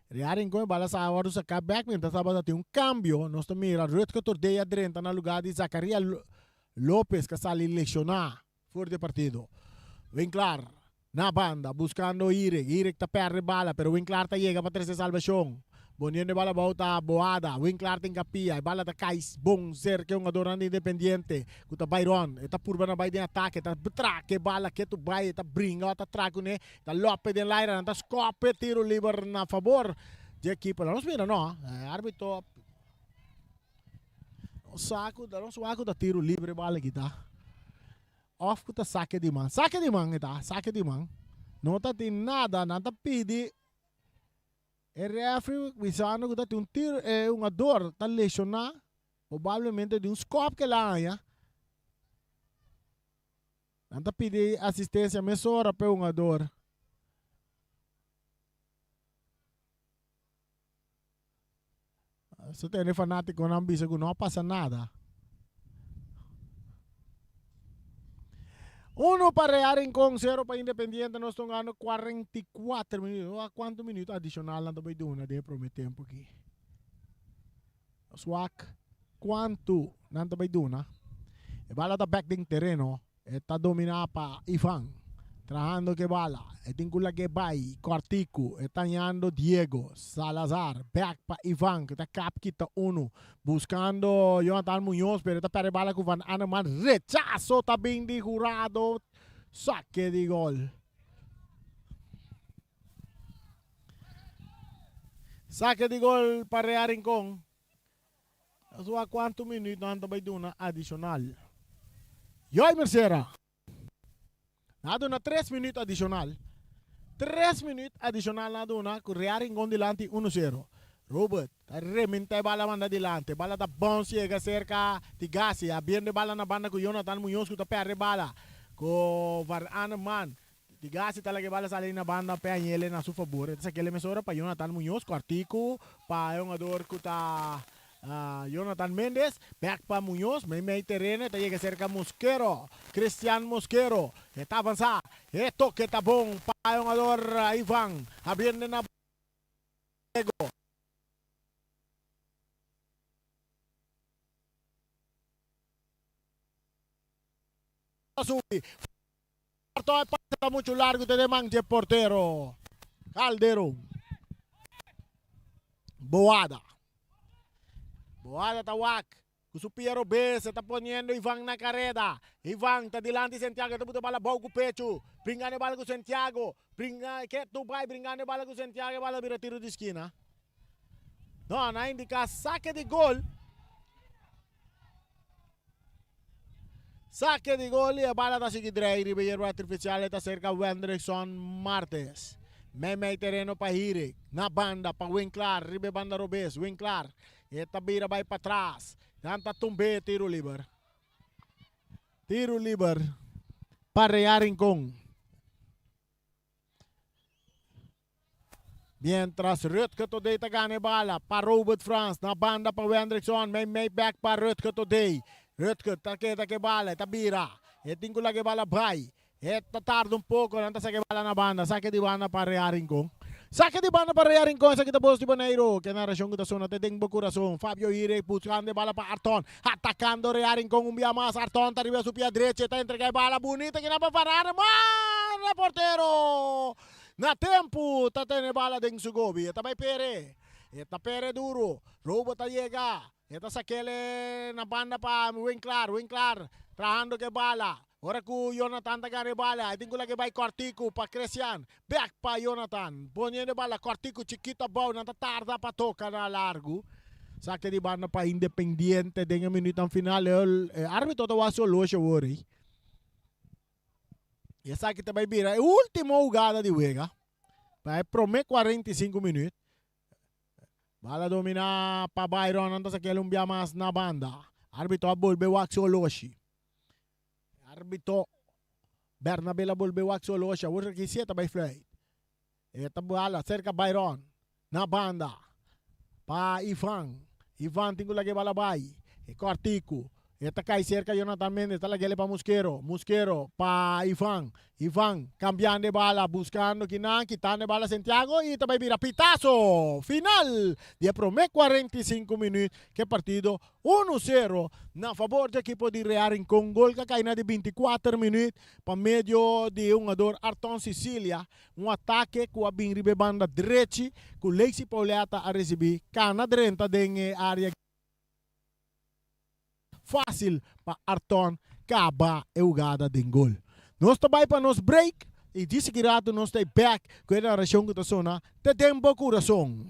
Real Rincón, bala sa agora sacar back, mientras sábado tem cambio. Nós mira Rutger Tordeia dentro na lugar de Zacarías López que sale lesionar fora de partido. Winkler na banda buscando Irek está perde bala, pero Winkler está llega para terceira salvação. Boniendo bala bauta Boada, Winkler tem capia, bala da cais bom ser que jogador Independiente, que Byron, está purba na vai de ataque, está traque bala que tu vai, está bringa, está trago né, está López de Laira, está scope tiro livre na favor de equipe. Não mira não, árbitro saco da tiro livre bala que tá. Off que tá saque de mão tá, saque de mão. Não tá tem nada, nada pede. O referee visando que tá tem um tiro, uma dor, tá lesionar, provavelmente de um scope que lá, ya. Não tá pede assistência, mesora para uma dor. Se tem fanático não bisa que não passa nada. 1 para Real Rincón, 0 para Independiente. Nós estamos ganhando 44 minutos. Quantos minutos adicional não também duna de prometer tempo aqui? Swak, quanto não também duna? E bala da back ding terreno. Está dominada para Ivan. Trabajando que bala, etincula que vai, Cortico, etañando Diego, Salazar, back para Iván, que está cap quita 1, buscando Jonathan Munhoz, pero está para bala con Van Arneman, rechazo también de Jurado, saque de gol. Saque de gol para Real Rincón. Eso a cuántos minutos antes de una adicional. Yoy Mercera. Naduna 3 minutos adicional. 3 minutos adicional naduna com Real Rincón delante 1-0. Robert, remente bala manda delante. Bala da bom chega cerca de Gassi. Abrindo bala na banda com Jonathan Muñoz que tá perde bala. Com Varane man. De Gassi talaga bala sa na banda pe ele na su favor. Essa aquele mesora para Jonathan Muñoz, quartico para jogador que tá Jonathan Mendes, back para Muñoz, may terreno, tá chega cerca Mosquero. Cristian Mosquero. Está avançar. Toque tá bom para jogador Ivan. Abrindo na Subi. Pasa mucho largo de manche portero. Calderón. Boada tawak. Su Piero B se está poniendo Iván na carrera. Iván está delante de Santiago. Está botando bala boa com pecho. Bringando bala com Santiago. Que tu vai bringando bala com Santiago. Bala vira tiro de esquina. Não, na indica saque de gol. Saque de gol e a bala está seguindo. Ribeiro artificial está cerca Wendrickson Martes. May terreno para Hirik. Na banda para Winklar. Ribe banda Robes. Winklar. Eta bira vai para trás. Tanta tumbe tiro livre. Tiro livre para Real Rincón. Mientras Rutger today está ganhando bala para Robert Franz. Na banda para Wendrickson. May back para Rutger today. Rutger, tá que bala, tá bira. Tingko lagi bala bay. Tarda pouco, não tá saque bala na banda. Saque de banda para Real Rincón. Saque de banda para Real Rincón. Saque de boss de Boneiro. Que narración que tá sonando, tem bo coração. Fabio Hirik buscando bala para Arton. Atacando Real Rincón um dia mais. Arton tá arriba su pia direita. Tá entrega bala bonita que não para parar. Mano, porteiro. Na tempo, tá tendo bala dentro su gobi. Tá vai pere. Eta pere duro. Robot tá chega. Ito sa kele na banda pa Winklar trabajando que bala. Ahora que Jonathan taga bala, tengo la que va Cortico pa Cristian. Back pa Jonathan. Poniendo bala Cortico chiquito bau nanta tarda pa toca na largo. Sa que di banda pa Independiente dengan minuto final el árbitro to waso loche worry. E sa que te vai vira última jugada de Vega. Vai prome 45 minutos. Bala domina pa Byron anta sa Columbia mas na banda. Arbito volve waxo loshi. Arbito Bernabela volve waxo loshi. Wala kiseta by flight. Eta bala cerca Byron na banda. Pa Ivan. Ivan tingko lagi bala bay. Cortico. Eta cai cerca Jonathan Mendes. Tá lagi pa Mosquero. Mosquero pa Ivan. Ivan cambiando de bala, buscando quitando de bala Santiago y também vira pitazo final de promé 45 minutos que partido 1-0 na favor do equipo de Real Rincón. Gol que cai na de 24 minutos para meio de jogador Arton Sicilia, ataque com a ribe banda direita com Lacey Pauleta a receber cana dentro da área fácil para Arton acabar a jogada de gol. Nós também para nos break e de seguida nós estamos back com a narração que está sonando de tempo coração.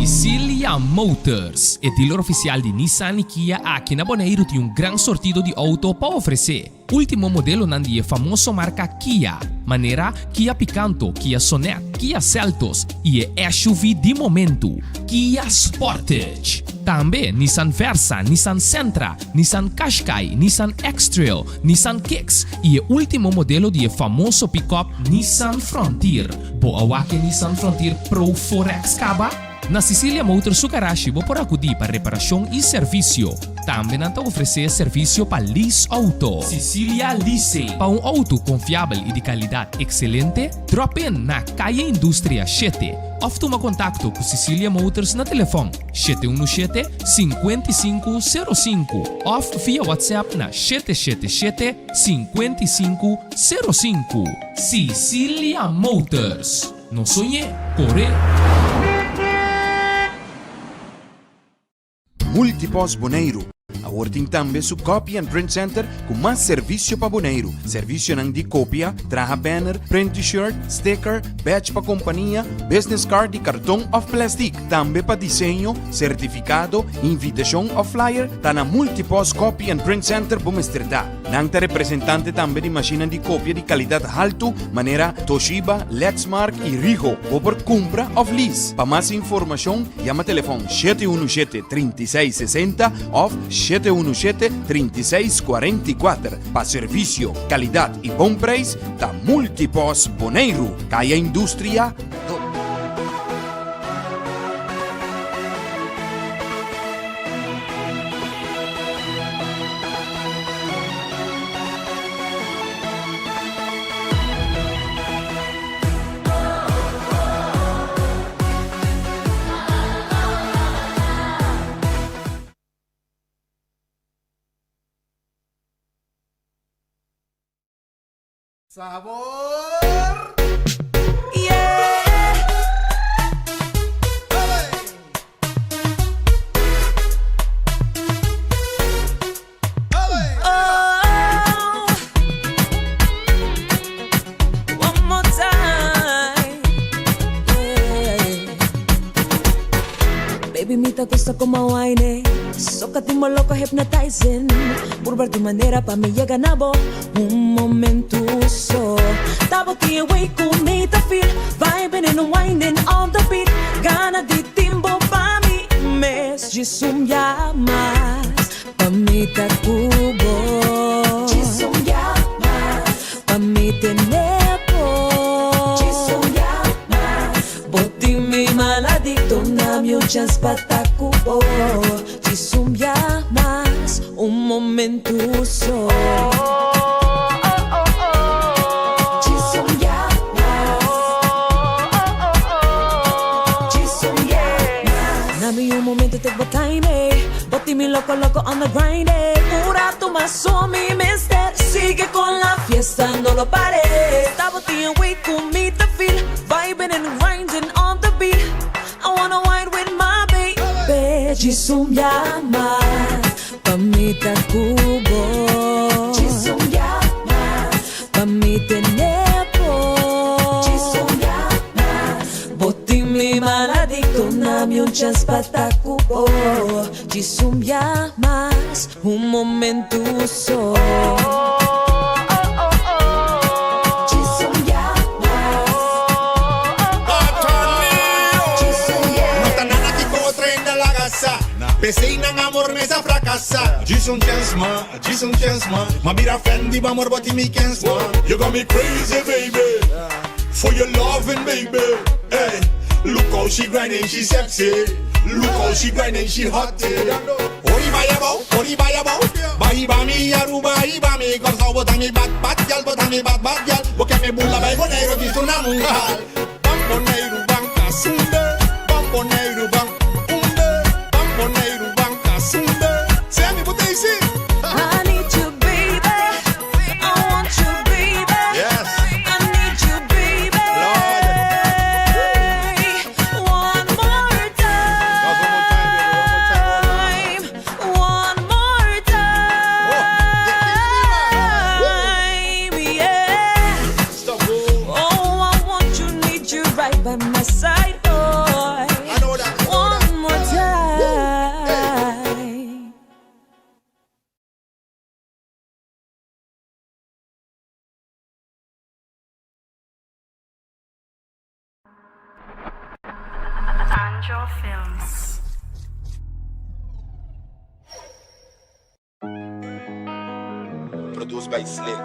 Sicilia Motors é dealer oficial de Nissan e Kia aqui na Bonaire tem gran sortido de auto para oferecer. Último modelo nandi famoso marca Kia, maneira Kia Picanto, Kia Sonet, Kia Seltos e SUV de momento, Kia Sportage. Também Nissan Versa, Nissan Sentra, Nissan Qashqai, Nissan X-Trail, Nissan Kicks e último modelo de famoso pickup Nissan Frontier. Boa que Nissan Frontier Pro 4X Kaba? Na Sicilia Motors Sukarashi vou por acudir para reparação e serviço. Também não oferecer serviço para lease auto. Sicilia Lease. Para um auto confiável e de qualidade excelente, drop in na Calle Indústria 7. Ou toma contato com Sicilia Motors na telefone 717-5505 ou via WhatsApp na 777-5505. Sicilia Motors. Não sonhe, corre! Multipos Bonaire. Awarding tambe su Copy and Print Center com mais serviço para Bonaire. Serviço nang di copia, traha banner, print t-shirt, sticker, badge pa companhia, business card di cartão of plastic. Tambe pa desenho, certificado, invitation of flyer, ta na Multipos Copy and Print Center bumestrita. Nang ta representante tambe di macchina di copia di qualidad alto, manera Toshiba, Lexmark e Rigo, o por compra of lease. Pa mais informação, llama telefone 717-3660 of 717-3644. Pa servicio, calidad y bom preço, da Multipos Bonaire. Caia Indústria. Sabor. Yeah. Oh, one more time. Yeah. Baby, me te gusta como wine. Sócate mo loco hypnotizing. Por ver tu manera pa' mí llega nabo. Un momento so. Tabo ti away con me te feel. Vibing and winding on the beat. Gana di timbo pa' mí. Mes jisum llamas. Pa' mí te cubo. Jisum llamas. Pa' mí te nepo. Jisum llamas. Boti mi maladicto na mi chance pa' ta cubo. Jisum llamas. Un momento so. Te botaine, boti mi loco on the grind. Pura tu maso mi mister. Sigue con la fiesta, no lo pares. Stop the away con me te feel. Vibing and grinding on the beat. I wanna wine with my baby. Jisum llamas, pa' mí te cubo. Jisum llamas, pa' mí te nepo. Jisum llamas, boti mi maladicto na mi un chance pa' ta cubo. Jisum llamas, un momento so. Jisum llamas. No está nada que tren de la casa. Pensei nang amor nessa fracassa. Diz chance ma. Ma mira Fendi, amor, boti me cans ma. You got me crazy, baby. For your loving, baby. Hey, look how she grinding, she sexy. Look how she grinding, she hot. Ori bayabo. Bahiba mi, Aruba, iba mi. Gorsa botami bad gal, bad gal. Porque me bulla bay Bonaire, visto una mungal. Bam Bonaire, bam kasumbe. Bam Bonaire, bam umbe. Bam Bonaire, bam kasumbe. Say me what they say. I need you, baby. I want you, baby. Yes. I need you, baby. Lord. One more time. One more time. Yeah. Stop. Oh, I want you, need you right by my side, boy. I know that. One more time. Angel Films. Produced by Slick.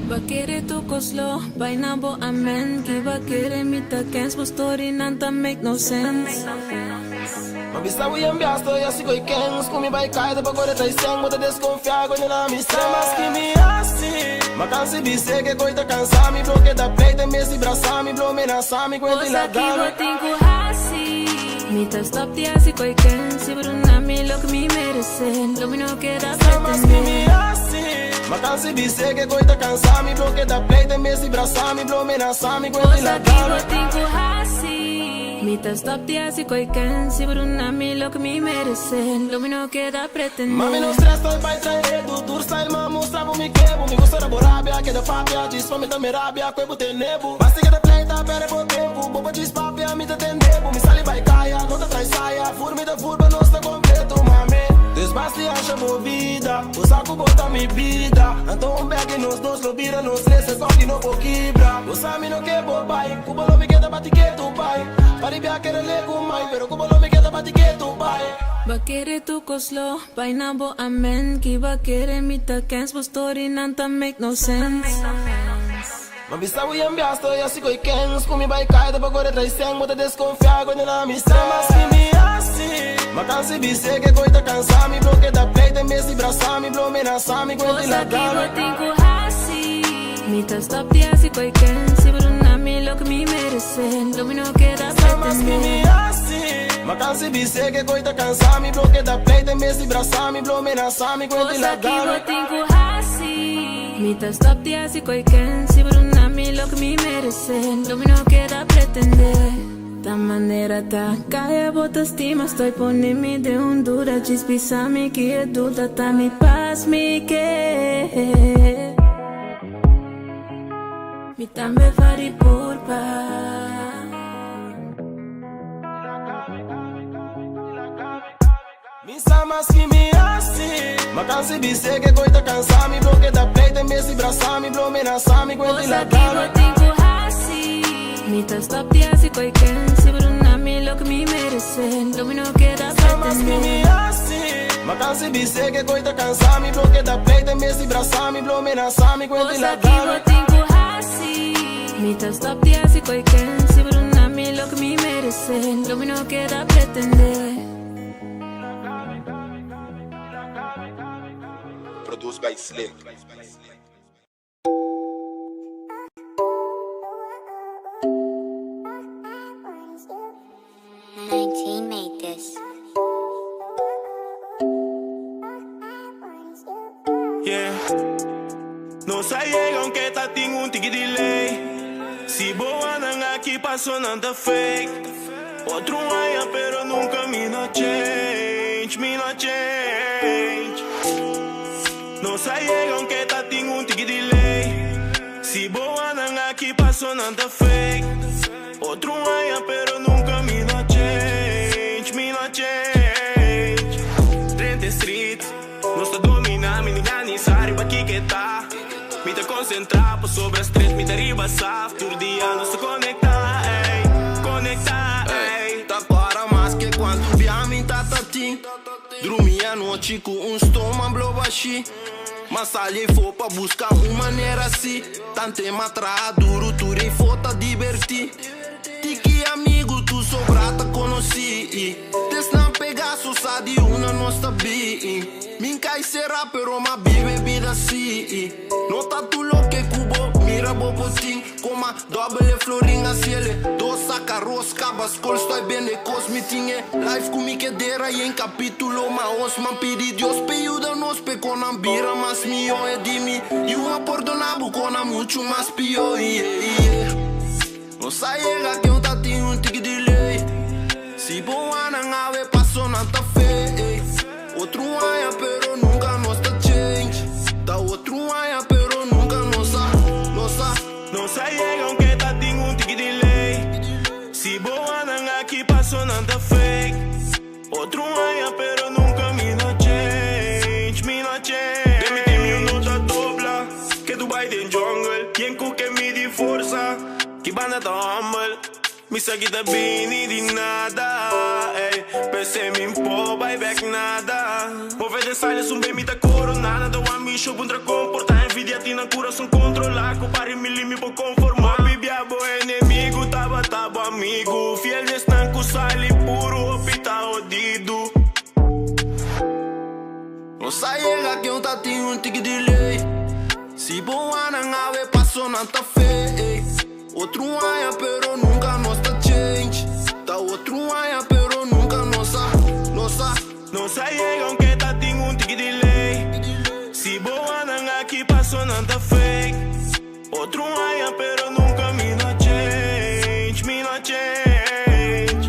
Bakere tu koslo, bainabo amen. Ki bakere mita kens, but story nanta make no sense. Mabista we ambiasto, ya sigo ikens. Kumi by kaida bagore taiseng, muta desconfiar quando na mista. Mas que me assim, ma cansi bise que coita cansami, bloque da pleita, mesi braçami, blow me na sami, quando Osa ki ilagami. botinko hasi. Mita stop ti asi koi ken, si brunami lo que me merecen. Lo no queda Mas que me pretender. assim, ma cansi bise que coita cansami, bloque da pleita, mesi braçami, blow me na sami, quando Osa ki ilagami. botinko hasi. Mi te stop di así coi can, si por una mi lo que me merece, lo que no queda pretender. Mami no stress, stai vai traedo, tour style ma mostravo mi quebo, mi gusta da borabia, che da fabia, ci spammi da merabia, quei bute nebu. Basti che da play ta per po tempo, boba ci spapia, mi te tendevo, mi sali vai caia, non te trai saia, furmi da furba non sta completo, mami. Desbasti acha movida, o saco bota mi vida, então bag nos dois lo vira, nos três só que não vou quebrar. O sami no que bo pai, cuba lo me queda bati que tu pai, pari bia que lego mai, pero cuba lo me queda bati que tu pai. Va querer tu coslo, vaina bo amen, ki va querer mi ta cans, but story nanta make no sense. Ma vista vuoi ambiasto e assi coi kens, come vai caida pa gore trai sen, bota desconfiar quando na mi strama si mi assi. Ma cansi bise che coi ta cansami, bloque da play te mesi brasami, blow me na sami, quindi la gana. Mi ta stop di assi coi kens, si per una mi lo que mi merece, lo que no queda pretender. Ma cansi bise che coi ta cansami, bloque da play te mesi brasami, blow me na sami, quindi la gana. Mi te stop di así coi can, si por una mi lo que me merece, lo que no queda pretender. Ta manera ta caia bota estima, estoy poniendo de un dura, chispisa mi que duda, ta mi paz mi que. Mi tambe fari purpa. Mi sa mas que mi assi, ma cansi bise che coi ta cansami, bloque da play te mesi brasami, blow me na sami, quindi la gana. Mi ta stop di así coi can, si per una mi lo que me merece, lo que no queda pretender. Ma cansi bise che coi ta cansami, bloque da play te mesi brasami, blow me na sami, quindi la gana. Mi ta stop di así coi can, si per una mi lo que me merece, lo que no queda pretender. Produced by Slick. 19 made this. Yeah. No sai aunque ta ting un tiki delay. Si boa nanga aqui passou nada fake. Outro aia pero nunca me no change, me no change. No sai aunque ta ting un tiki delay. Si boa nanga aqui passou nada fake. Outro aia pero nunca me no change, me no change. 30 street, nós tá dominar, me ninguém nem sabe aqui que tá. Me tá concentrar por sobre as três, me tá riba saf. Todo dia nós tá conectar, ey, conectar, ey. Tá para mais que quando via me tá tatim. Dormia à noite com estômago blow baixi. Mas ali for pra buscar uma maneira assim. Tante matra duro, tu rei for tá divertir. Tiki amigo, tu sobrata conosci. Des não pegar só sa di una nostra bi. Minca e será pero ma bebida assim. Nota tu lo que cubo, mira bobotin. Coma double floringa ciele. Dosa carros, cabas, col stai bene cosmitinge. Life cu mi chedera e in capitulo ma os man pedi Dios pe aiuda nos pe con ambira mas mio e dimi. You a perdonabo con a mucho mas pio, yeah. No sai que eu tá tinha um tique de lei. Se boa não ave passou na ta fe. Outro aia pero nunca nos tá change. Da outro aia pero nunca nossa. No sai que tá tinha um tique de lei. Se boa não aqui passou na ta fe. Outro aia pero nunca me no change, me no change. Demi um nota dobla que tu vai den jungle. Quem que me di força. Que banda tão humble. Me segue da bini de nada. Ey, pensei me impor, vai back nada. Ouve de silence, bem me tá coronada. Do amigo, contra comportar. Envidia, tina, coração controlar. Compare, me limi, por conformar. Bibia, bo inimigo, tava amigo. Fiel de estanco, sale puro, opita odido. Não sai que eu tá tinha um tique de lei. Se boa não ave, passou na ta fe. Outro aia pero nunca nos tá change. Tá outro aia pero nunca nossa. Não sai que tá tinha um tique de lei. Se boa não aqui passou não tá fake. Outro aia pero nunca me no change, me no change.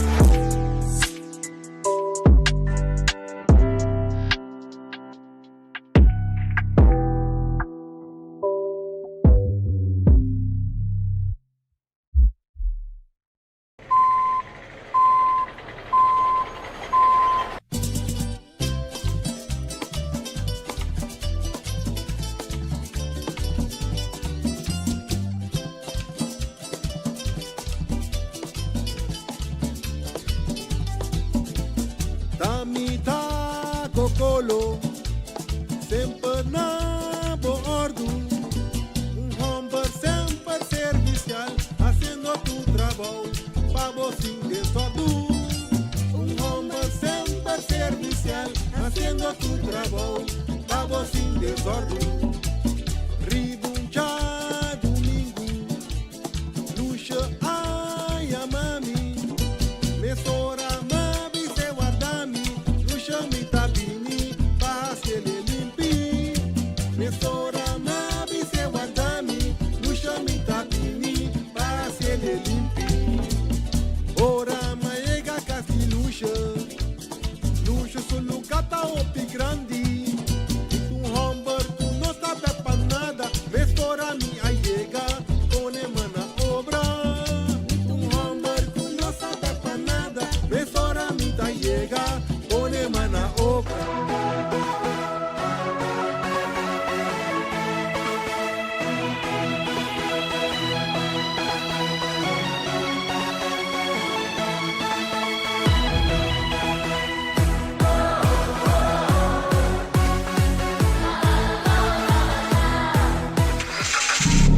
solo, sempre na bordo. Hombre sempre servicial, haciendo tu trabajo, pa' vos sin desorden. Hombre sempre servicial, haciendo tu trabajo, pa' vos sin desorden. Ribuncha domingo, lucha ai a mami, mesora mami se guardami, lucha mi tapini, pa' se le limpi. Mesora mami se guardami, lucha mi tapini, pa' se le limpi. Ora ma llega casi lucha, lucha solo cata o pi grandi. Mesora mi allega, pone mana obra. Un hamburger que no sabe pa' nada. Mesora mi allega, pone mana obra.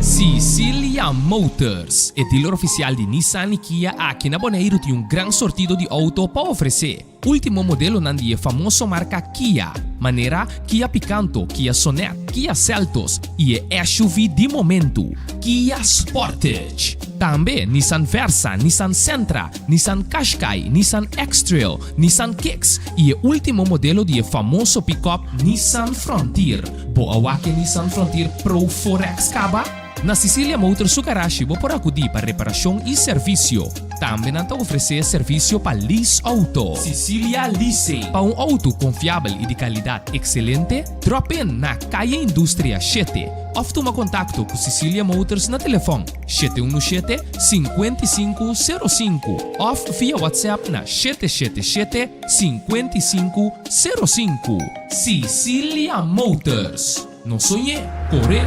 Sicilia Motors é dealer oficial de Nissan e Kia aqui na Bonaire tem um grande sortido de auto para oferecer. Último modelo nandi é famoso marca Kia, maneira Kia Picanto, Kia Sonet, Kia Seltos e é SUV de momento, Kia Sportage. Também Nissan Versa, Nissan Sentra, Nissan Qashqai, Nissan X-Trail, Nissan Kicks e o último modelo de famoso pick-up Nissan Frontier. Boa que Nissan Frontier Pro 4X Caba? Na Sicilia Motors su garage vou por acudir para reparação e serviço. Também não oferecer serviço para lease auto. Sicilia Leasing. Para um auto confiável e de qualidade excelente, drop in na Calle Indústria 7. Ou toma contato com Sicilia Motors na telefone 717-5505 ou via WhatsApp na 777-5505. Sicilia Motors. Não sonhe, corre.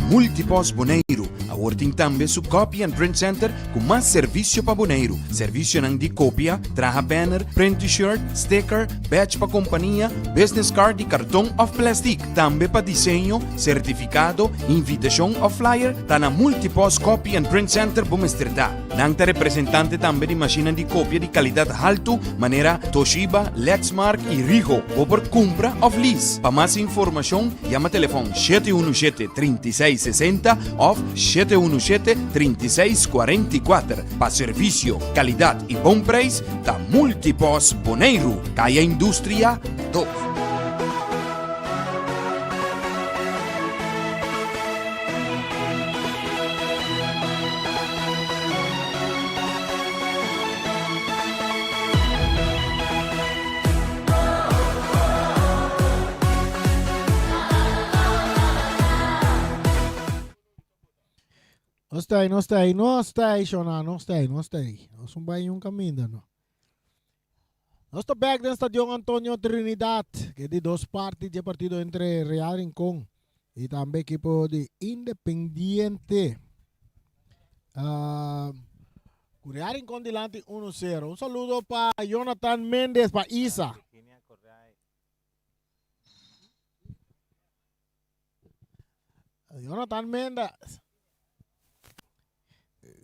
Multipos Bonaire, a working tambe su copy and print center com mais serviço para Bonaire. Serviço nang di copia, traha banner, print t-shirt, sticker, badge pa companhia, business card e cartão of plastic. Tambe pa desenho, certificado, invitação of flyer, tá na Multipos Copy and Print Center Bumesterdá. Nang ta representante tambe di macchina di copia di qualidade alto, maneira Toshiba, Lexmark e Rigo, ou por compra of lease. Pa mais informação, chama telefone 717-3660 ou 717-3644. Pa serviço, qualidade e bom preço, tá Multipos Bonaire, Caia Indústria 2. Não está, Shona, não está. Nós vamos em um caminho, não. Nós estamos back no Estadio Antonio Trinidad, que é de duas partes de partido entre Real Rincón e também equipo de Independiente. Real Rincón delante 1-0. Un saludo para Jonathan Méndez, para Isa. Jonathan Méndez.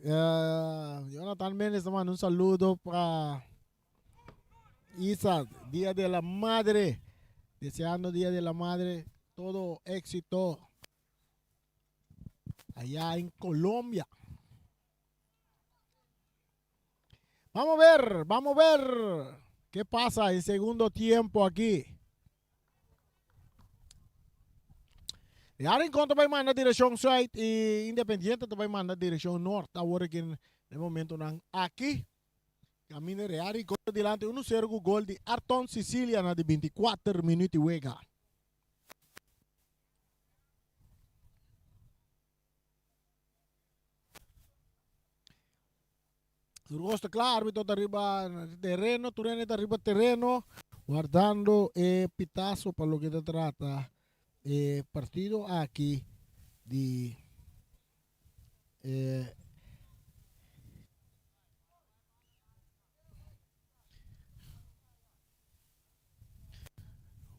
Jonathan Méndez, mano, un saludo para Isa, Día de la Madre, deseando Día de la Madre, todo éxito allá en Colombia. Vamos a ver qué pasa en segundo tiempo aquí. Real Rincón vai mandar direção sud e Independiente vai mandar direção norte. Agora que no momento não aqui. Caminho Real Rincón delante 1-0 com gol de Arton Sicilia na de 24 minutos e wega. Surgosta claro, todo arriba terreno, Turene está arriba terreno, guardando pitazo para lo que se trata. Partido aqui de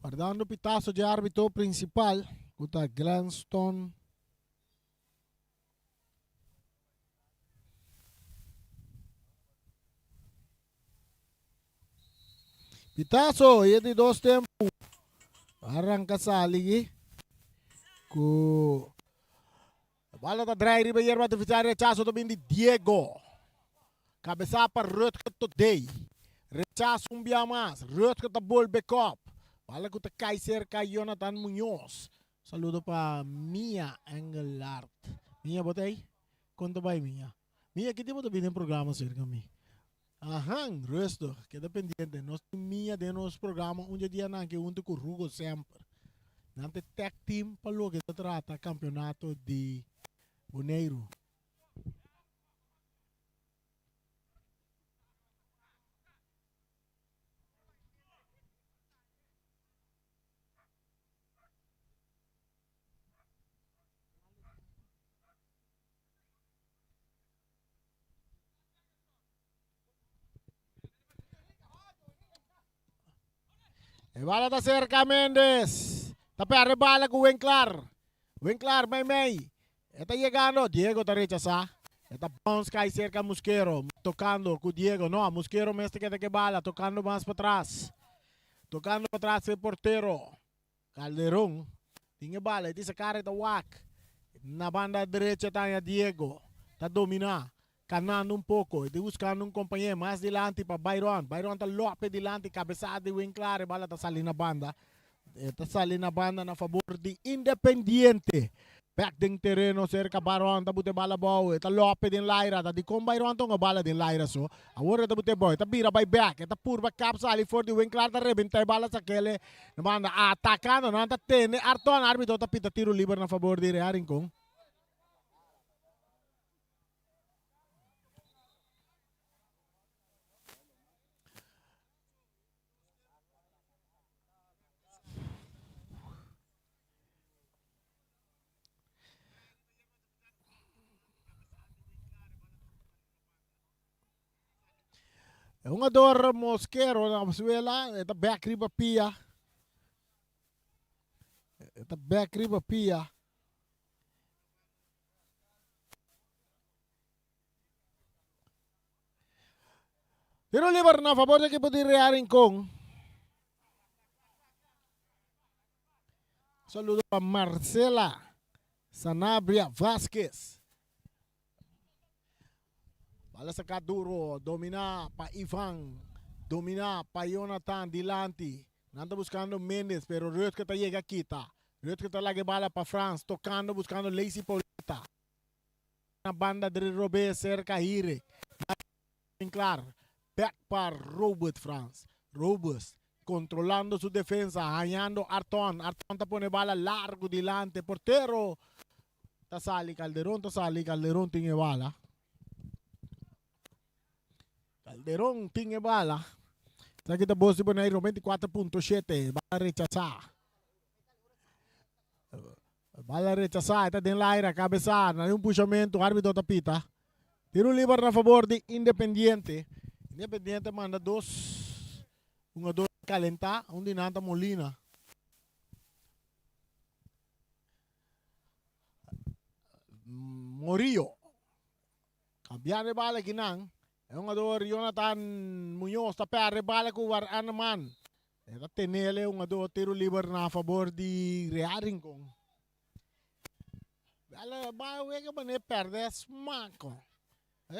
Guardando pitazo de árbitro principal. Kuta Glanston. Pitazo, e de 2 tempos. Arranca sa ligi. Ku bola da draai riba yerba de vitória rechazo também de Diego. Cabeça para Rutger today. Rechazo bia mais. Rutger da bol backup. Bola com o Kaiser Jonathan Muñoz. Saludo para Mia Engelhardt. Mia, botei? Conta vai, Mia. Mia, que tipo de vídeo programa cerca de mim? Aham, resto, queda pendiente. Nós Mia de nosso programa, dia não que junto com o Rugo sempre. Nante tag team para logo que trata campeonato de Boneiro. E bala da cerca Mendes. Tapi a bala com Winkler. Winkler, may. Está llegando. Diego está rechazado. Está bounce cai cerca Mosquero. Tocando com Diego. No, Mosquero me está que bala. Tocando más para atrás. Tocando para atrás el portero. Calderón. Tiene bala. Dice cara está wak. Na banda derecha está Diego. Está dominando. Canando pouco, de buscando companheiro mais delante para Byron. Byron está lope delante, cabeçada de Winkler, a bola está saindo na banda. Está saindo na banda na favor de Independiente. Back ding terreno, cerca Byron, está bute bala boa. Está lope de Lyra, está de com Byron, está bala de Lyra so. Agora está bute boa, está vira by back, está purba cap sali for de Winkler, está rebenta bala sa aquele na banda. Atacando, não está tendo. Arton, árbitro, está pita tiro livre na favor de Rincon. É um ador Mosquero na Venezuela, é da back riba pia. É da back riba pia. Tiro liber na favor da equipo de Real Rincón. Saludo para Marcela Sanabria Vasquez. Bala sa Kaduro, domina pa Ivan, domina pa Jonathan Dilanti. Nanda buscando Mendes, pero Rutger está llega quita. Rutger está lagi bala pa France, tocando, buscando Lazy Pauleta. Na banda de Robé, cerca Hire. Claro, back para Robert France. Robust, controlando su defensa, hallando Arton. Arton te pone bala largo delante. Portero, Tasali Calderón tiene bala. Calderón tiene bala. Sa kita boss di Bonaire 24.7. Bala rechazada. Bala rechazada. Ita din Lyra. Cabeza. Na yung puxamento. Árbitro tapita. Tiro libre na favor de Independiente. Independiente manda dos. Uma dos calenta. Um dinanta Molina. Morillo. Cambiar de bala ginang. É um ador Jonathan Muñoz está perto bala com o Anaman. Está tenele um ador tiro livre na favor de Real Rincón. Bala bala que bane perde smaco.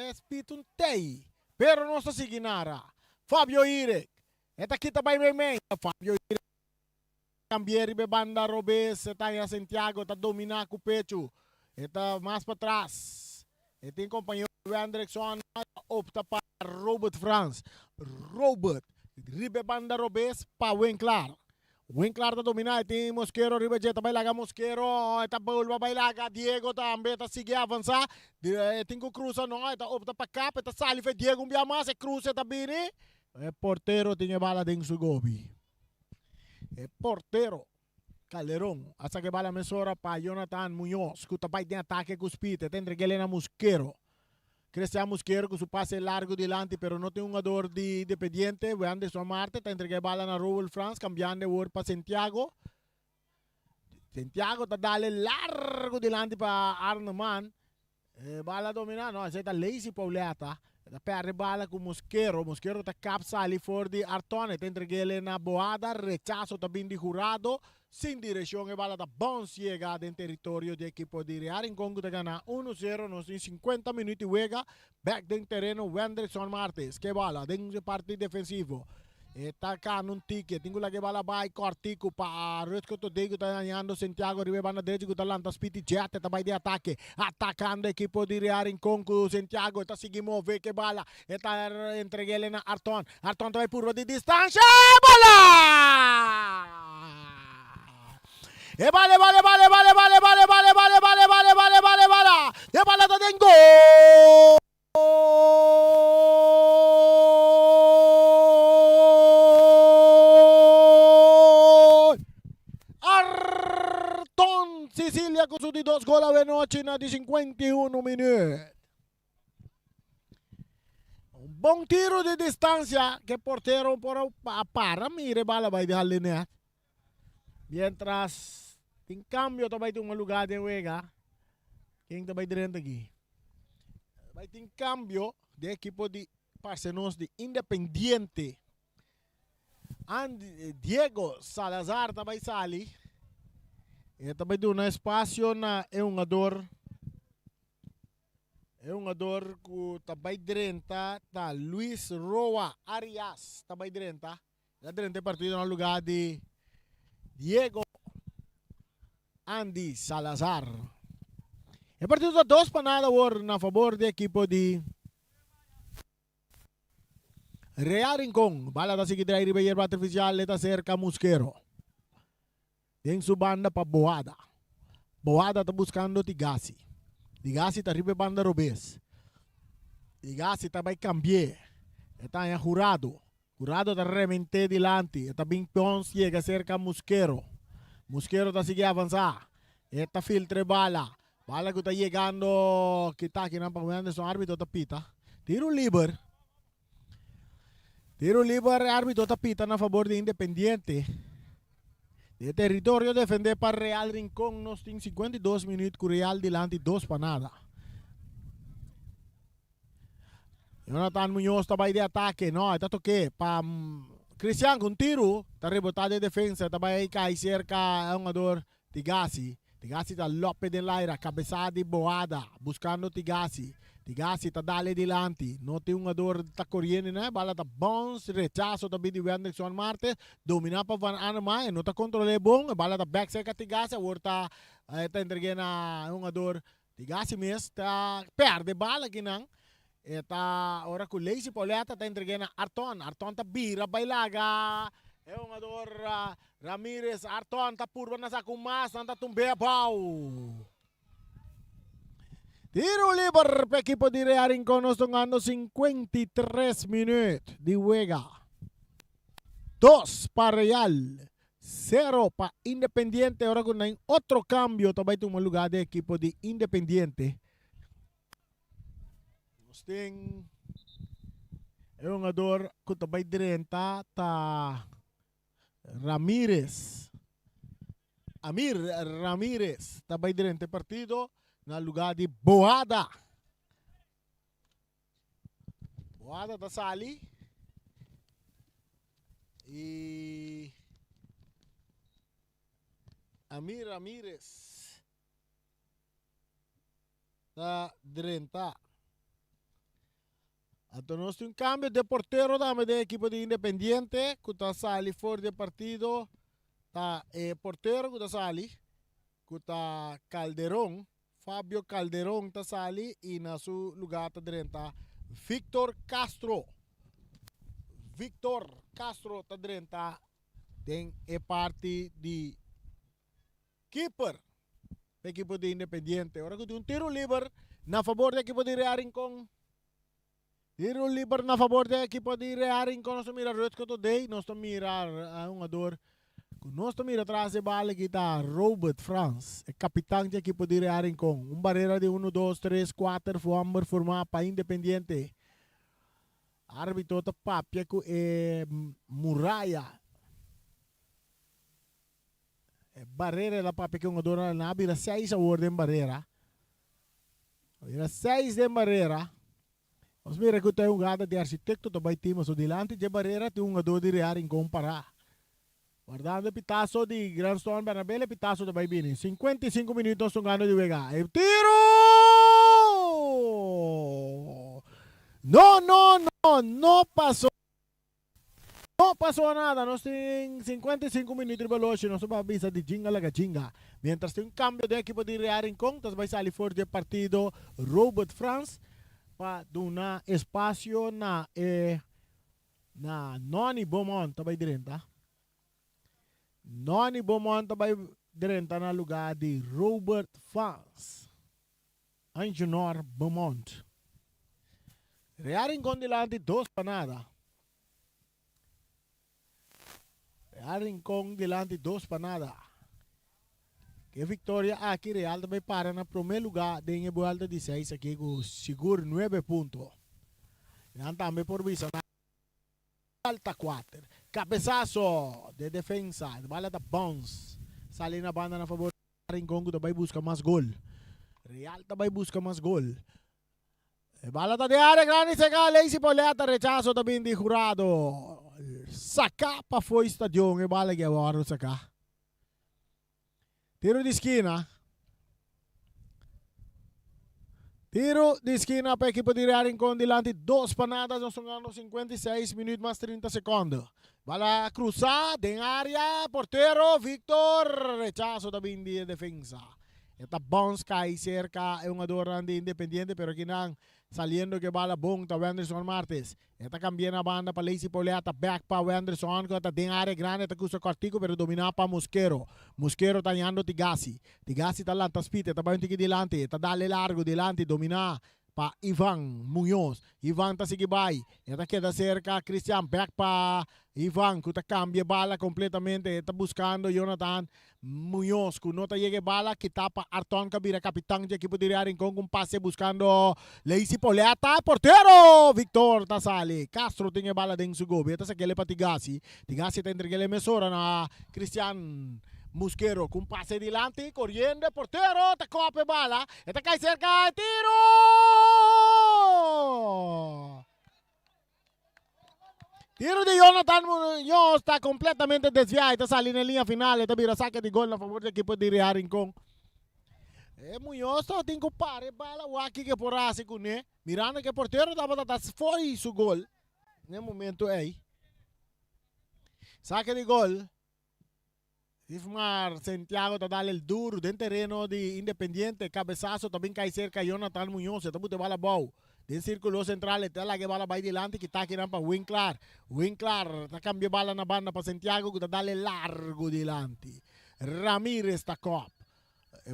Espitun tei. Pero não está seguinara. Fabio Irek. Eta kita by me. Fabio Irek. Cambieri be banda Robes. Eta em Santiago. Está dominar com o pecho. Eta mais para trás. Eta tem companheiro Andrexon. Opta para Robert France. Robert. Ribe banda Robes para Winkler. Winkler está dominando. Tem Mosquero. Ribe Jeta bailaga Mosquero. Está Bulba bailaga. Diego também está seguindo avançar. Tem que cruzar não. Está opta para cá. Está salive Diego. Um mais. É cruza. Está bem. É porteiro. Tem bala dentro do gobi. É porteiro. Calderón. Hasta que bala mesora para Jonathan Muñoz. Que está vai de ataque com os pite. Tem que ele na Mosquero. Cristian Mosquero com seu passe largo delante, pero não tem um jogador de Independiente. Wanderson Marte está entregue a bola na Raúl France, cambiando o para Santiago. Santiago está dando largo delante para Arneman. Bola dominada, não, está Lazy Pauleta. Está perde bola com Mosquero. Mosquero está capsa ali fora de Artone. Está entregue ele na Boada, rechazo também de Jurado. Sem direção, a bola está bom chegada em território do equipo de Real em Congo de Gana 1-0 nos 50 minutos juega back do terreno Wanderson Martes que bola dentro do partido defensivo está cá num ticket tenho lá que bola vai cortico para Rutko Todego está ganhando Santiago Ribeira na direita que está lá Spiti Jet está vai de ataque atacando a equipo de Real em Congo Santiago está seguindo mover que bola está entregue ele na Arton vai por de distância bola E vale. De bala da den gol. Arton Sicilia com de 2 gols a noite na de 51 minutos. Bom tiro de distância que porteiro para mire bala vai de net. Mientras tem cambio também tem um lugar de juega. Quem também dentro aqui. Vai ter cambio de equipo de parceiros de Independiente. Diego Salazar também sali. E também tem um espaço na jogador. É um jogador que também dentro da Luis Roa Arias também dentro. Já dentro partido no lugar de Diego Andy Salazar. El partido de 2 para nada a favor del equipo de Real Rincón. Bala da seguida y Ribeiro artificial le está cerca Mosquero. En su banda para Boada. Boada está buscando Tigasi. Tigasi está arriba banda Robes. Tigasi está para cambiar. Está en Jurado. Jurado está remente delante. Está bien Pons llega cerca Mosquero. Mosquero está sigue avanzar. Está filtre bala. Bala que está llegando. Que está aquí en Anderson. Árbitro está pita. Tiro libre. Árbitro está pita a favor de Independiente. De territorio defender para Real Rincón. Nos tiene 52 minutos con Real delante. 2 para nada. Jonathan Muñoz está de ataque. No, está toque. Cristian con tiro. Está rebotado de defensa. Está ahí cae cerca a un jugador Tigasi. Tigasi está López de Laira. Cabezada de Boada. Buscando Tigasi. Tigasi está dale delante. No tiene un jugador está corriendo. ¿No? Bala está bons. Rechazo también de Wanderson Marte. Domina para Van Anema. No está controlando bom. Bala está back cerca Tigasi. Ahora está entregando a un jugador Tigasi mesmo. Está perde bala aqui não. Está ahora com Lazy Pauleta está entregando a Arton. Arton está bira bailaga. É um jogador Ramírez. Arton está purba na sacumas. Está tumbe a pau. Tiro livre para o equipo de Real Rincón. Nós estamos 53 minutos de juega. 2 para Real. 0 para Independiente. Ahora con outro cambio. Também tem um lugar de equipo de Independiente. Tem é um jogador que também direnta tá Ramírez. Amir Ramírez também dirente partido no lugar de Boada. Boada tá sali e Amir Ramírez tá direnta. Então nós temos um cambio de porteiro da equipe de Independiente, que está sali fora do partido. Tá porteiro que está sali, que está Calderón, Fábio Calderón está sali e na seu lugar está direnta Victor Castro. Victor Castro está direnta tem parte de keeper da equipe de Independiente. Agora que tem um tiro livre na favor da equipe de Real Rincón. Tiro livre na favor da equipa de Real Rincón. Nós mira Rutko today. Nós mirar um jogador Nós também atrás de bala que está Robert France, é capitão de equipe de Rincon. Barreira de 1, 2, 3, 4, forma formar para Independiente. Árbitro de papia é Muraya. Barreira da papia que dona na vira 6 a ordem barreira. Vira 6 de barreira. Os mira que tem gada de arquitecto também temos o delante de barreira tem dor de Rincon para. Guardando o pitaço de Grandstone Bernabéu, pitaço de Baibini. 55 minutos jogando de Vega. Tiro! Não passou. Não passou nada. Nós temos 55 minutos de velocidade. Nós vamos avisar de jinga laga jinga. Mientras tem cambio de equipo de Real Rincon, nós vai sair fora de partido Robert France para dar espaço na Noni Beaumont. Tá bem direito, tá? Noni Beaumont vai direto no lugar de Robert France. Engenhor Beaumont. Real Rincon delante 2 para nada. Real Rincon delante 2 para nada. Que vitória aqui Real também para no primeiro lugar de Vuelta de 6 aqui com seguro 9 pontos. E também por vista alta 4. Cabeçazo de defensa, bala da bounce. Sale na banda na favor de Rincon, também busca mais gol. Real também busca mais gol. Bala de área grande, seca, Lazy Poleta, rechazo também de jurado. Saca para foi estadio, e bala que agora saca. Tiro de esquina. Tiro de esquina para a equipe de Real Rincon delante 2 panadas, nós jogando 56 minutos mais 30 segundos. Bala cruzada em área, porteiro Victor, rechazo também de defensa. Esta bounce cai cerca, é uma dor de Independiente, pero aqui não, saliendo que bala bom, tá Wenderson Martes. Esta cambia na banda para Lazy Poleta, back para Wenderson, que está em área grande, está custa cortico, pero domina para Mosquero. Mosquero está ganhando Tigasi. Tigasi está lá, está spite, está bem aqui delante, está dale largo delante, domina para Ivan Muñoz. Ivan está seguindo vai. Esta queda cerca, Christian, back para Ivan, que está cambia bala completamente, está buscando Jonathan Muñoz, que não está llega bala, que tapa Arton Cabira, capitão de equipe de Real Rincon, com passe buscando Lazy Poleta, porteiro Victor está sale. Castro tem bala dentro do gol, está aquele para Tigasi. Tigasi está entre aquele mesura na Christian Mosquero, com passe delante, correndo, porteiro, está copa bala, está cai cerca, tiro! Tiro de Jonathan Muñoz está completamente desviado, está saliendo en línea final, está vira saque de gol a favor del equipo de Real Rincon. Muñoz só tem que parar, bala o aqui que por assim com ele, mirando que o porteiro estava foi su gol, no momento aí. Saque de gol. Ifmar Santiago está dando el duro dentro del terreno de Independiente, cabezazo también cae cerca Jonathan Muñoz, está botando bala bow. Del círculo central, está la que bala va delante, que está aquí para Winkler. Winkler está cambiando bala na banda para Santiago, que está dando largo delante. Ramírez está cop.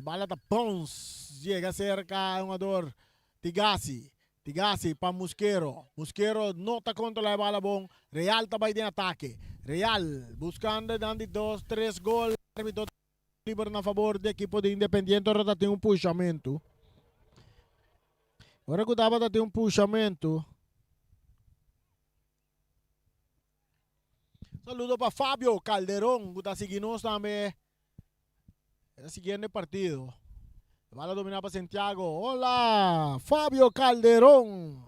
Bala da Pons, llega cerca un jugador Tigasi. Tigasi para Mosquero. Mosquero no está contra la bala bom. Real está en ataque. Real buscando dando 2, 3 gols. Árbitro libre a favor do equipo de Independiente. Ahora tem puxamento. Agora que estava a ter puxamento. Saludo para Fábio Calderón, que está seguindo também. Está seguindo o partido. Vai dominar para Santiago. Olá, Fábio Calderón.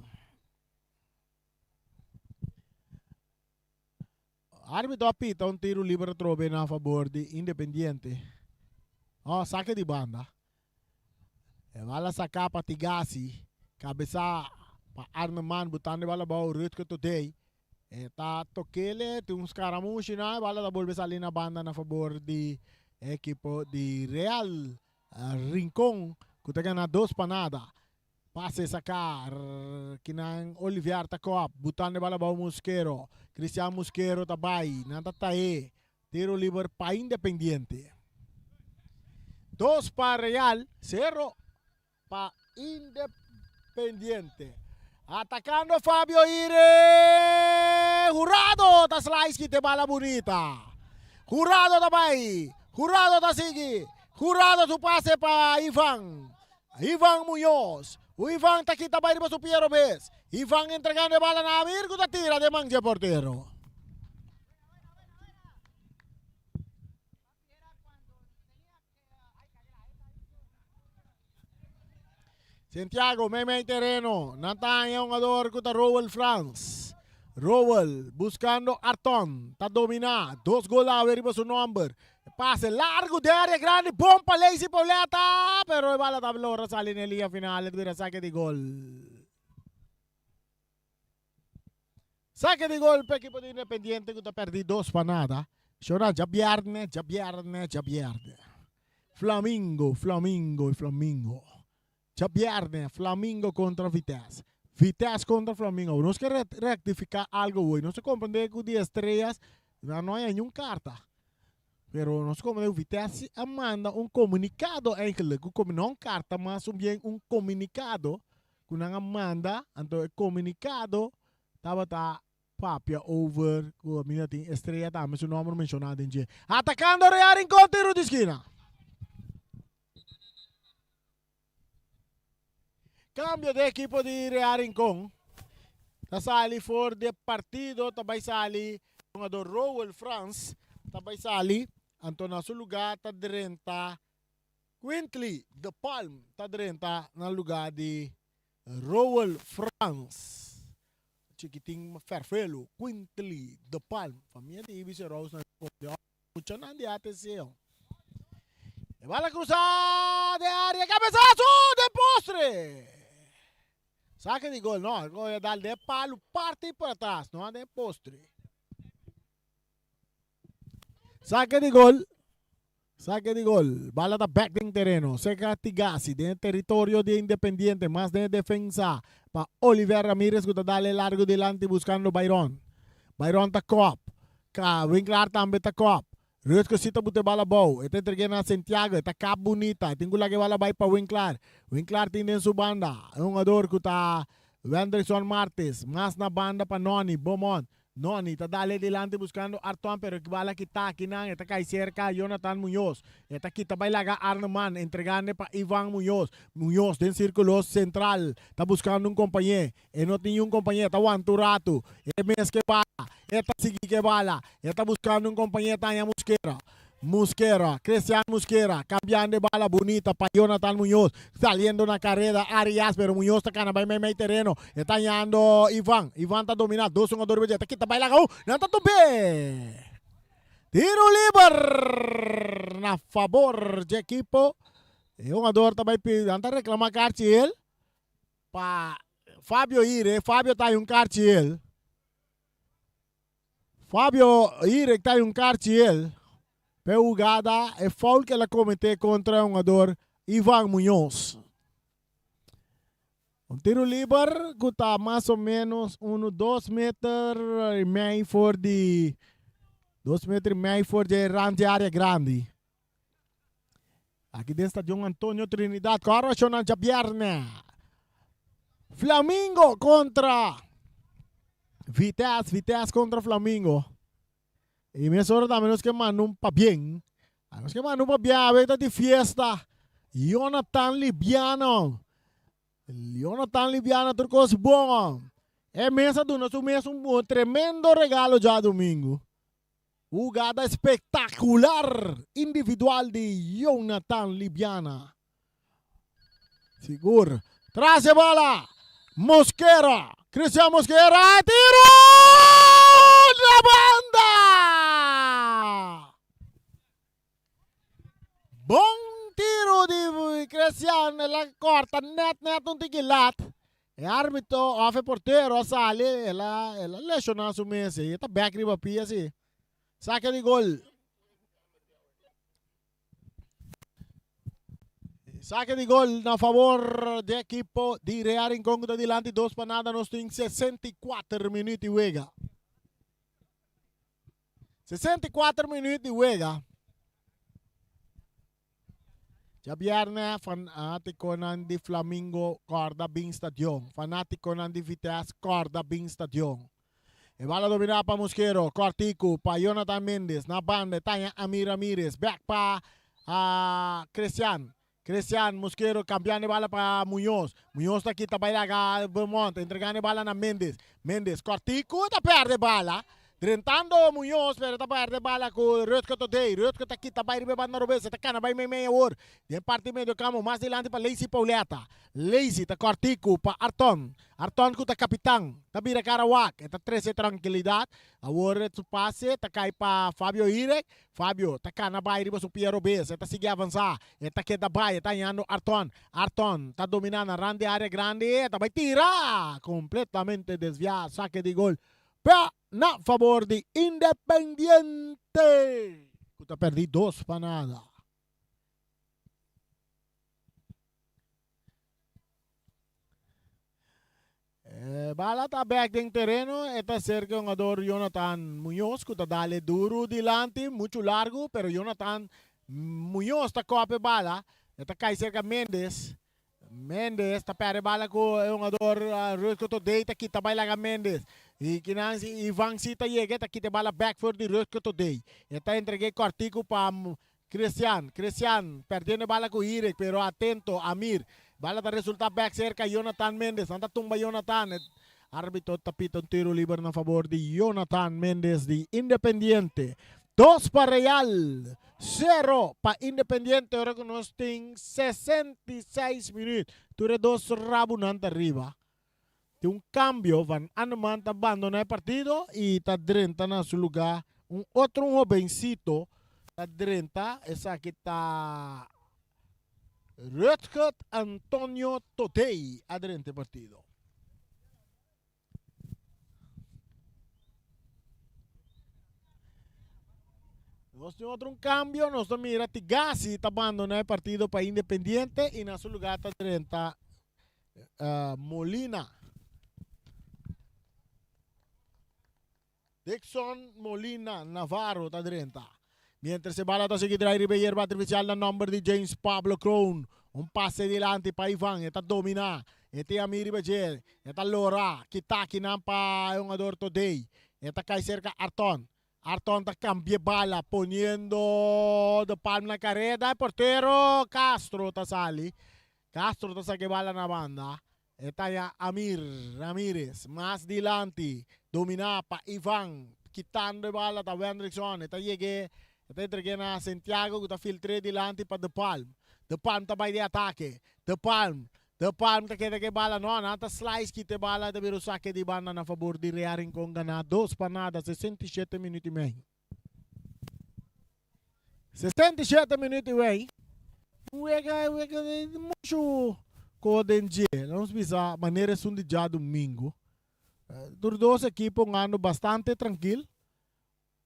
Árbitro apita tiro livre trove a favor de Independiente. Saque de banda. Vai sacar para Tigasi. Cabeça para Arneman, botando bala para o Rutger today. Tá toquele, tem uns caramuchos na bala da volve sair na banda na favor de equipo de Real Rincon, que tá ganhando 2 panadas. Passe sacar, que não Olivier tá coap, botando bala para o Mosquero. Cristian Mosquero tá vai, nada tá aí. Tiro livre para Independiente. 2 para Real, 0 para Independiente. Atacando Fabio Ire. Jurado, tá slice que te bala bonita. Jurado também. Jurado da sigue. Jurado tu pase para Ivan. Ivan Muñoz. O Ivan tá aqui também para o Piero Bes. Ivan entregando a bola na Amirgo da tira de mangue porteiro. Santiago, may terreno. Nantang yung ador ko ta Rowell France. Rowell buscando Arton. Ta domina. 2 gols arriba su number. Pase largo de área grande. Pompa Lazy Pauleta. Pero va la tablora. Sale en liga final. Tuviera saque de gol. Saque de gol para equipo de Independiente que ta perdi 2 pa nada. Shona già viernes. Flamingo. Ya viernes, Flamingo contra Vitesse. Vitesse contra Flamingo. No es que rectificar algo, güey. No se comprende que 10 estrellas no hay ninguna carta. Pero no se comprende que Vitesse manda un comunicado, eigenlijk. No una carta, más bien un comunicado. Que una manda, entonces el comunicado estaba papia over. Mira, estrella también su nombre mencionado en G. Atacando Real en tiro de esquina. Cambio de equipo de Real Rincón. Sali for de partido. Também sali o jogador Rowell France. Também sali. Então na seu lugar está direnta Quintley de Palm. Está direnta no lugar de Rowell France. Chiquitinho Ferfelo. Quintley de Palm. Família de Ibis Rose. Mucho não de atenção. Va la cruzada de área. Cabezazo de postre. Saque de gol, no, el gol es dar de palo, parte y por atrás, no de postre. Saque de gol. Bala da back en terreno. Seca Tigasi, de territorio de Independiente, más de defensa. Para Oliver Ramírez, que dale largo delante buscando Byron. Byron está cop. Winkler también está cop. Reus que sita bute bala bau. Ete entregando a Santiago. Esta cap bonita. Tengo la que bala vai para Winkler. Winkler tiene en su banda. Un jugador que está Wenderson Martes. Más na banda para Noni. Beaumont. Noni está dale delante buscando Arton. Pero que bala que está aquí. Esta cae cerca Jonathan Muñoz. Esta aquí está bailaga Arneman. Entregando para Iván Muñoz. Muñoz del círculo central. Está buscando un compañero. No tiene un compañero. Está aguantando rato. Es que bala. Esta sigue que bala. Está buscando un compañero Tania Mosquera, Cristian Mosquera, cambiando de bala bonita para Jonathan Muñoz, saliendo una carrera Arias, pero Muñoz está canabay may terreno, está yendo Iván está dominando, 2 jugadores, está quita baila go, no está tope. Tiro libre a favor del equipo. Un jugador também anda reclamar cartiel para Fábio Ire, Fábio está un cartiel. Fábio Ire está un cartiel. Jugada é foul que ela cometeu contra o jogador Ivan Muñoz. Tiro livre que está mais ou menos 2 metros e meio for de 2 metros e meio for de rande área grande. Aqui dentro está John Antonio Trinidad. Corrocional de pierna. Flamingo contra Vitesse contra Flamingo. Y me sobra también los que mandan para bien. A los que mandan para bien, a veces de fiesta. Jonathan Liviano, turco es bom. Mesa do nosso mês um tremendo regalo já domingo. Jugada espectacular individual de Jonathan Liviana. Seguro. Traz a bola. Mosquera. Cristian Mosquera. Tiro na banda. Bom tiro de Cristian. La corta net un tiquilat. E árbitro off porteiro sale. Ela lesiona su mesa. E tá back riba pia assim. Saque de gol. Saque de gol a favor do equipo de Real Rincón de adelante, 2 para nada, nós temos 64 minutos de juega. 64 minutos de juega. Já viernes, fanático de Flamingo, corda bem stadion. Fanático de Vitesse, corda bem stadion. E bala dominada para Mosquero, Cortico para Jonathan Mendes, na banda Tanya Amir Ramirez, back para Cristian. Cristian Mosquero, campeão de bala para Muñoz. Muñoz está aqui, tá bailando Vermont, entregando bala na Mendes. Mendes, Cortico, tá perde bala. Drentando Muñoz, pero tá perde bala com Rutger Today. Rutger tá aqui, tá bailando banda Robes, tá cana, vai meia hora. De parte meio campo, mais adiante para Lazy Pauleta. Lazy, tá Cortico para Arton. Arton ko ta kapitang, ta bira karawak, eta 13 tranquilidad. Agora su passe, ta cai para Fabio Irek. Fabio, ta cana vai riba su Piero Bes, eta sigue avançar. Eta queda vai, tá indo Arton. Arton, tá dominando, rande área grande, eta vai tirar. Completamente desviado, saque de gol. Pa na favor de Independiente. Kuta perdi 2 para nada. Bala tá back em terreno, está cerca um jogador Jonathan Muñoz, que tá dale duro dilante, muito largo, pero Jonathan Muñoz tá copa bala, está cai cerca Mendes. Mendes tá perde bala com um jogador Rutger Today, tá aqui tá baila Mendes. E que não Ivan Sita chega, tá aqui te bala back for de Rutger Today. Está entreguei Cortico para Cristian. Cristian perdendo bala com Irek, pero atento Amir. Bala tá resultado back cerca Jonathan Mendes. Anda tumba Jonathan. Árbitro tapita un tiro libre na favor de Jonathan Mendes de Independiente. 2 para Real, 0 para Independiente. Ahora que nós tem 66 minutos. Ture 2 rabunante arriba. Tem um cambio, van Anuman abandonar o partido e tá 30 na seu lugar. Um outro jovencito tá 30. Essa aqui tá Rutger Antonio Totei aderente partido. Nós temos outro cambio, nós mira Tigasi está abandonando o partido para Independiente e na seu lugar está 30 Molina. Dixon Molina Navarro está 30. Mientras se bala a seguir drive hierba artificial na number de James Pablo Crown. Un passe dilante para Ivan, está domina. Este Amiri Bajer, está Lora, Kitaki nampa un jogador today. Está cai cerca Arton. Arton está cambia bala, poniendo de palma na carrera. Portero Castro está sali. Castro está saque bala na banda. Está ya Amir Ramirez, más dilante. Domina para Ivan, quitando bala, está Hendrickson. Está llegue. Está entregando a Santiago, que está filtrando dilante para De Palm. De Palm está de ataque. De Palm está queda bala. Não, está slice que te bala. Deve o saque de banda na favor de Real Rincón. Ganhar 2 para nada, 67 minutos e meio. 67 minutos e meio. Uega, muito codenje. Vamos pensar, maneira de já domingo. Dos dois equipos andando bastante tranquilo.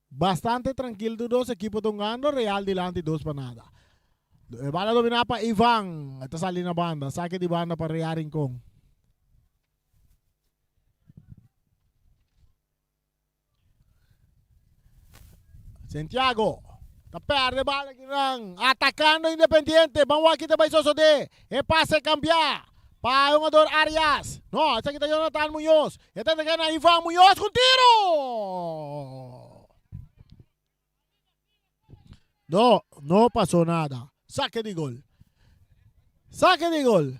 Bastante tranquilo dos dos equipos tongando Real dilante 2 para nada. Bala dominada para Ivan. Ito sali na banda. Saque di banda para Real Rincón. Santiago. Ta perde bala kinang. Atacando Independiente. Vamos aqui também Sosode. E pase cambiar. Para o jogador Arias. No, essa aqui tá Jonathan Muñoz. Esta aqui na Ivan Muñoz com tiro. No pasó nada. Saque de gol. Saque de gol.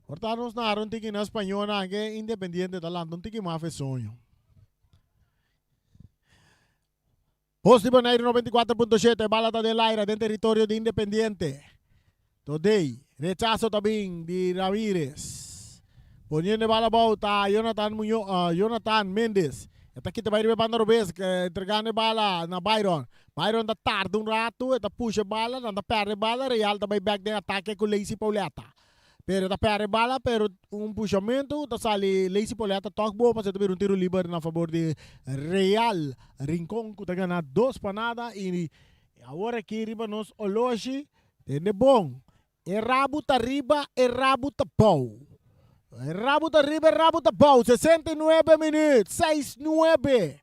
Portarnos na un tiki na española que Independiente talando un tiki más sonho. Posti Bonaire 94.7, bala del aire del territorio de Independiente. Today, rechazo también de Ramírez. Poniendo bala bauta Jonathan Muñoz, Jonathan Mendes. Esta aqui vai ir para Robes, entregando bala na Byron. Byron da tarde rato, esta puxa bala, da perde bala, Real também back de ataque com Lazy Pauleta. Pero da perde bala, pero puxamento, da sali Lazy Pauleta, toque boa, mas também tiro livre na favor de Real Rincón, que tá ganhando 2 para nada, e agora aqui riba nos Oloshi, tem bom. E rabo tá riba, e rabo tá pau. Rabuta arriba, Rabuta bom, 69 minutos, 6-9.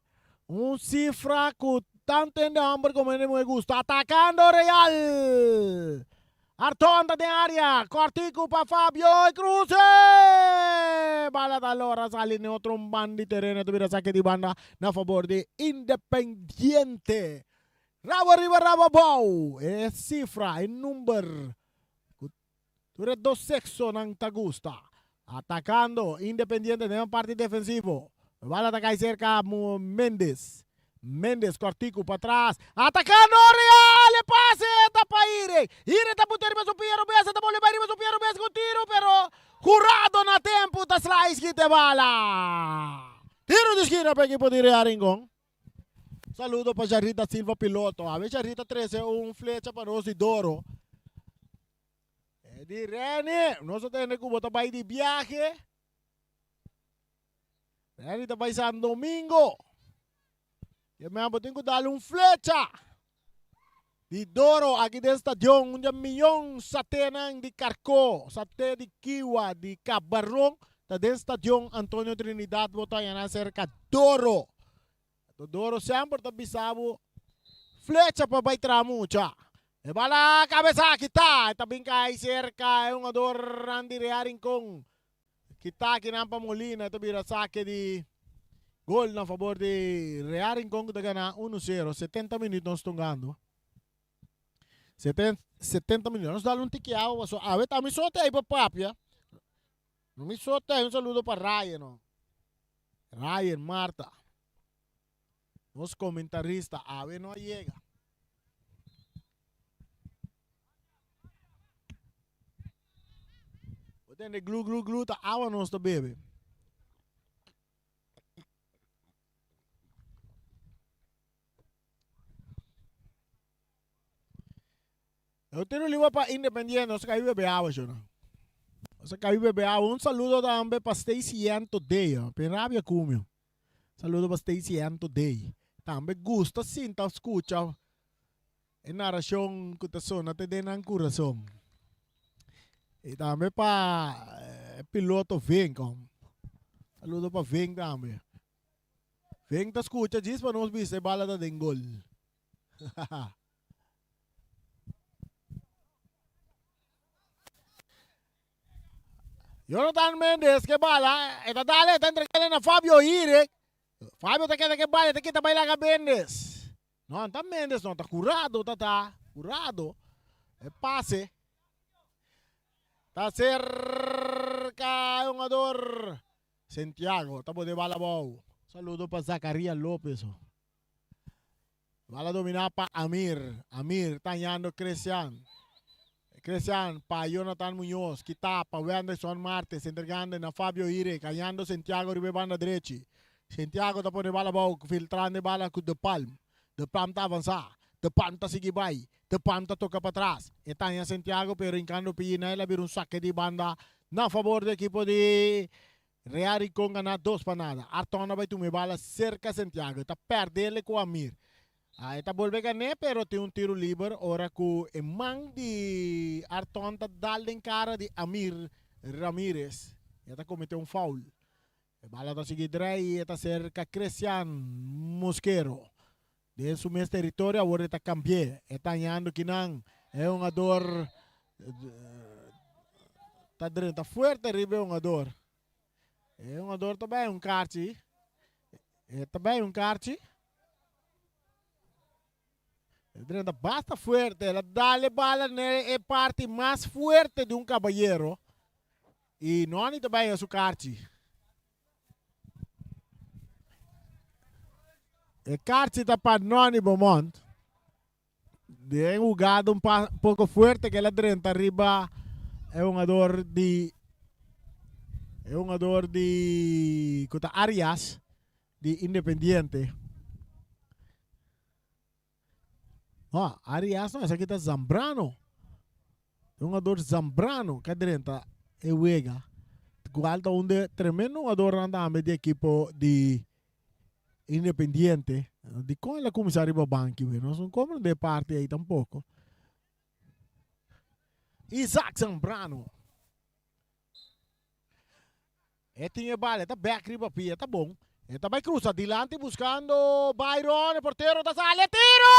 Cifra com tanto de hambre como me gusta. Atacando Real. Arton da área, Cortico para Fabio e cruce. bala allora sale in otro un bandi terreno tu saque di banda na favor di Independiente. Rabo arriba rabo bow. E cifra e number. Ture dos sexo ng Tagusta. Atacando Independiente de un parte defensivo. Bala atacai cerca Mendes. Mendes, cortico para trás. Atacando Real. Pase. Tapa Ire. Ire tá puter mas o Piero Bessa. Tá bola mas o Piero Bessa com tiro. Pero jurado na tempo. Tá slice que te bala. Tiro de esquina para equipo de Real Rincón. Saludo para Jarrita Silva piloto. A ver Jarrita 13 un flecha para nós de Doro. Di Rene, nós temos que botar para ir de viaje. Rene está para San Domingo. E me tenho que dar flecha. Di Doro, aqui do estádio, milhão satenang de Carco, sate de Kiwa, de Cabarrong, da do estádio Antonio Trinidad, botar na cerca Doro. Doro sempre está bisabo flecha para baitar mucha. E bala cabeza kita, tabing kay cerca yung ador Randy Rearing kong kita kinampa Molina, ito bira saque di gol na favor de Rearing kong daga na 1-0, 70 minutos tungando. 70 minutos, dalo un tikiaw, so awet ami sote ay papapya. Mi sote, un saludo para Ryan, no? Ryan Marta. Los comentaristas, ave no llega. De glu ta awa nos to bebe. Eu tenho liwa para Independiente, nós caiu bebe awa siya na. Nós caiu bebe awa. Un saludo também para Stacy Anto Day, penabia kumyo. Saludo para Stacy Anto Day. Também gusta sinta escucha. E narración kutason natin din ang corazón. E também para piloto Vem. Saludo para Vem também. Vem tá escuta, diz para nós ver bala da dengol. Jonathan Mendes, que bala. Eta dale, está entregando a Fabio Ire. Fabio te queda que bala, te quita bailar a Mendes. Não, está Mendes, não, está curado, tá curado. É passe. Está cerca yung ador Santiago, tabo de bala bow. Saludo para Zacarías López. Bala domina pa Amir, tanyando Cristian, pa Jonathan Muñoz, kita pa Wenderson Martes, entregando na Fabio Ire, cayando Santiago ribe banda derecha. Santiago tabo de bala bow, filtrando bala com De Palm tá avançar, De Palm tá seguir vai. Depan ta toca para trás. Etanya Santiago pero rincando pina ela vir un saque de banda na favor do equipo de Real Rincón gana 2 para nada. Artona vai tomar bala cerca Santiago. Está perdendo com Amir. Está volve ganhar pero tem um tiro livre. Ora com o man de Arton tá dando em cara de Amir Ramírez. Está cometeu um foul. A bala está seguindo e está cerca Cristian Mosquero. De su mes territorio ahora está cambié. Está yendo kinang. Es un ador. Está fuerte arriba un ador. Es un ador também un carchi. Também un carchi. Está basta fuerte. Ela dale bala é parte mais fuerte de un caballero. E não ni também é su carchi. E Carci está para Noni Beaumont. De um jogado um pouco forte que ela drenta arriba é um ador de Cota Arias de Independiente. Arias não, essa aqui está Zambrano. É um ador Zambrano que drenta é Wega. Guarda onde tremendo ador anda de equipo de Independiente, di come la commissaria Banchi, non sono come de parte aí tampoco. Isaac Zambrano. E tinha bala, tá back riba pia, tá bom. E tá vai cruza dilante buscando Byron, el portero da sale, tiro!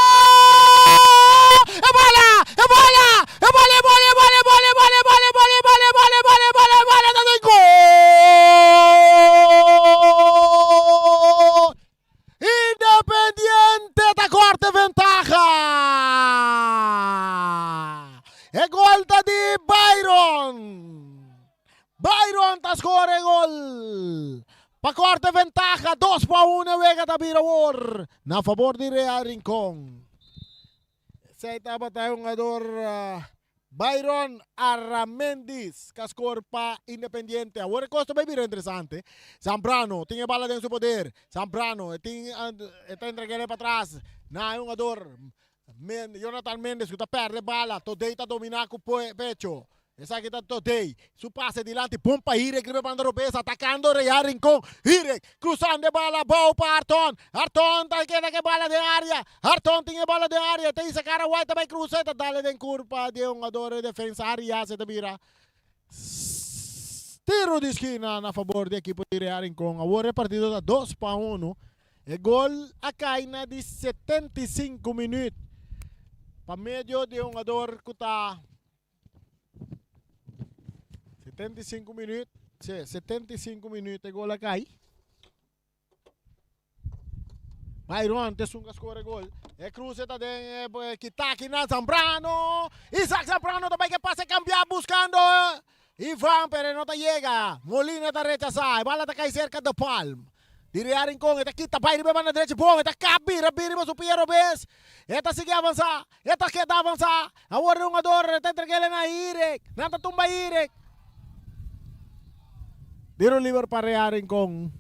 E bola! E bola! E bola, bola, bola, bola, bola, bola, bola, bola, bola, bola, bola, bola, bola, gol! Byron tascore gol. Pacorte ventaja, 2-1 Vega Tabirawor na favor de Real Rincon. Sa itaba tayong ador Byron Aramendis, kascore pa Independiente. Agora costa vai vir interessante. Zambrano, tinha bala dentro do poder. Zambrano, está entregando para trás. Na um ador Jonathan Mendes, que perde bala. Todei está dominar com o pecho. Esa que está Todei. Su pase delante, pompa Irek, rebanda Robesa, atacando Real Rincón. Irek, cruzando de bala, boa para Arton. Arton, tá que bala de área. Arton tinha bola de área. Tem esse cara, White vai cruzar, tá dale de curva de um ador de defensa área, se te vira. Tiro de esquina na favor do equipo de Real Rincón. Agora é partido da 2-1. E gol a caina de 75 minutos. Para meio de um ador que está 75 minutos. Sim, 75 minutos e gol a cai. Byron, te sunga score gol. E cruza também, Kitaki na Zambrano. Isaac Zambrano também que passa a cambiar buscando. Ivan, pero não llega. Molina está rechazada. Bala está cai cerca do palmo. De Real Rincón, esta quita, vai riba na direita, bom, esta cabe, rabiri, mas o Piero Bes. Esta sigue avançar, esta quer avançar. Agora um ador, esta entrega na Irek. Nanta tumba Irek. Tiro libre para Real Rincón.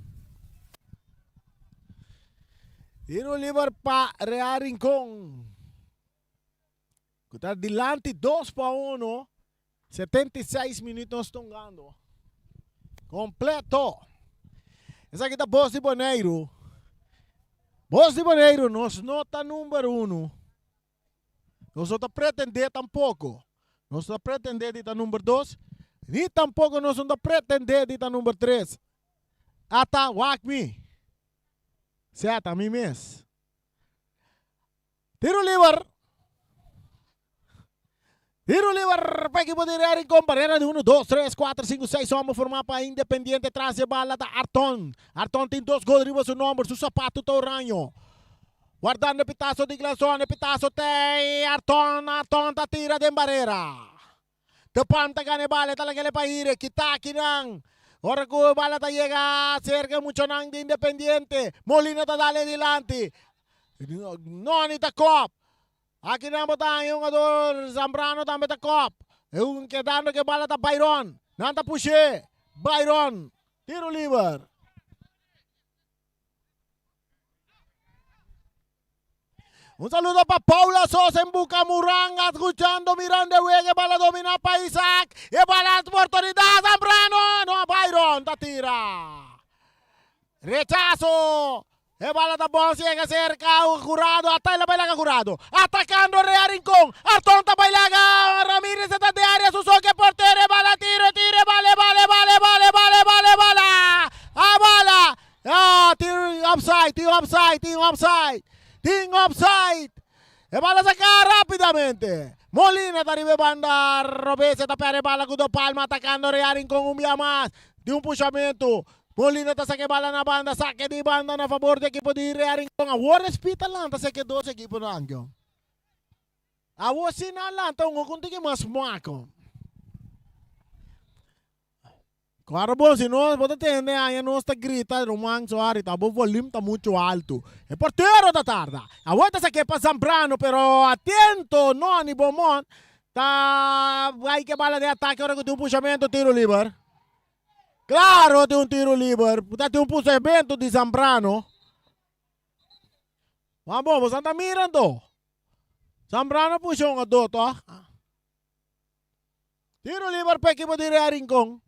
Tiro libre para Real Rincón. Está delante 2-1. 76 minutos tongando. Completo. Essa aqui tá Boss de Boneiro. Boss de Boneiro, nós não tá número 1. Nós não tá pretender tampouco. Nós não tá pretender de estar número 2. Nem tampouco nós não tá pretender de estar número 3. Ata, walk me. Certo, a mim mesmo. Tiro livre. Tiro livre para equipo de Real Rincón. Barreira de 1, 2, 3, 4, 5, 6. Vamos formar para Independiente. Traz a bala da Arton. Arton tem 2 gols, driva seu número, seu sapato Touranho. Guardando o pitaço de Glanzon. O pitaço tem Arton. Arton tá tira de barreira. Depan tá ganha bala. Tá lagale para ir. Kita aqui não. Ora que a bala tá chega cerca muito nang de Independiente. Molina tá dale dilante. Noni tá cop. Aqui na botang yung ador Zambrano também tá cop. Yung quedando que bala tá Byron. Nanta puxe. Byron. Tiro livre. Un saludo para Paula Sosa en Bucamuranga, escuchando Miranda Huegue, bala domina para Isaac, y bala oportunidad, Zambrano, no, Byron, ta tira. Rechazo, y bala ta bom, llega cerca, Jurado, hasta la bailaga Jurado, atacando Real Rincón, Arton ta bailaga, Ramírez está de área, Susoque portero, bala, tire, vale, bala, a bala, ah, tiro offside. Ting offside. E bala sacar rápidamente. Molina está arriba de banda. Robesa está perde bala con 2 palmas. Atacando Real Rincón un día más. De un puxamento. Molina está saque bala na banda. Saque de banda na favor do equipo de Real Rincón. Agora respita lá. Está saque 2 equipos na angyo. Agora sinalan. Então não contigo mais maco. Claro, bom, se nós podemos entender, aí nós está gritando, romang soari, tá bom, volume tá muito alto. É porteiro da tarde. A volta se aqui para Zambrano, pero atento, Noni Bomont, tá, vai que bala de ataque, agora que tem um puxamento, tiro livre. Claro, tem um tiro livre, tem um puxamento de Zambrano. Mas bom, você está mirando. Zambrano puxou um adulto, ó. Tiro livre para a equipe de Real Rincón.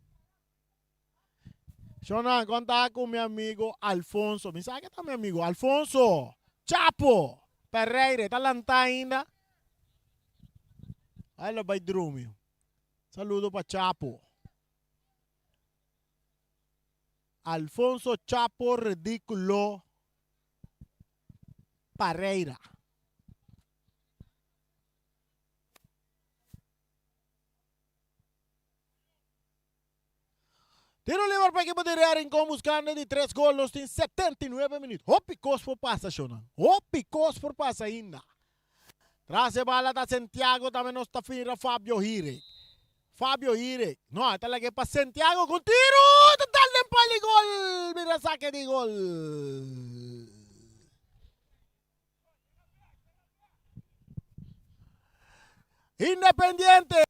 Shonan, conta com meu amigo Alfonso. Me sabe que tá meu amigo Alfonso Chapo Pereira. Tá lá ainda. Aí lo vai dormir. Saludo para Chapo. Alfonso Chapo Ridículo Pereira. Tiro livre para a equipe de Real Rincón buscando de 3 gols nos 79 minutos. O picos por passa, Shonan. O picos por passa ainda. Traz a bala da Santiago, também nos está fira Fábio Hire. Fabio Irek. No, esta la que para Santiago con tiro total de empate y gol. Mira, saque de gol. Independiente.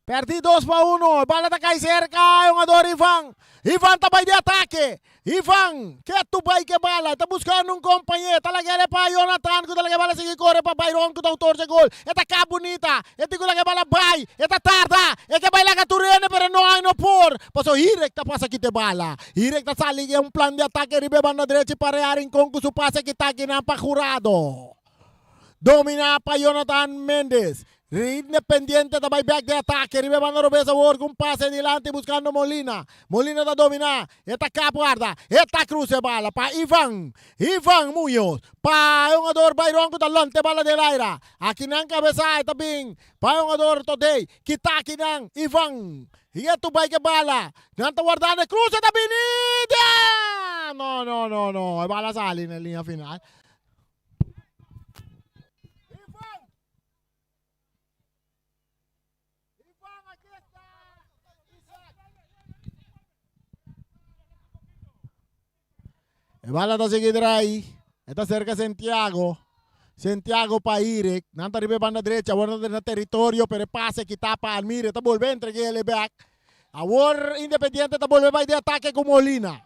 Perdí 2-1. Bala está cai cerca. Jogador Ivan. Ivan está de ataque. Ivan, que tu vai que bala? Está buscando um companheiro. Está lá que para Jonathan. Que tá bala seguir corre para Byron que tá autor de gol. Esta cá bonita. Esta que bala vai. Esta tarda. É que vai lá que turene, pero não há no por. Passou Irek tá passa aqui te bala. Irek tá sali que um plano de ataque ribe banda direita para rear em concurso passa que tá aqui na pa jurado. Domina para Jonathan Mendes. Independiente está back de ataque. Ribe banda Robesa Ward con pase adelante buscando Molina. Molina está dominar. Esta cá guarda. Esta cruce bala para Ivan. Ivan Muñoz. Para jogador Byron com talante bala de Laira. Aqui não cabeça está bem. Para jogador Todei. Kita aqui não. Ivan. E tu vai que bala. Não está guardando. Cruce está benida. No. A bala sale na linha final. Bala está seguindo aí. Está cerca Santiago. Santiago para Irek. Nanta ribe banda derecha. Guarda no território. Pero pase que tapa Almire. Está volviendo entregue ele back. Agora Independiente está volviendo de ataque com Molina.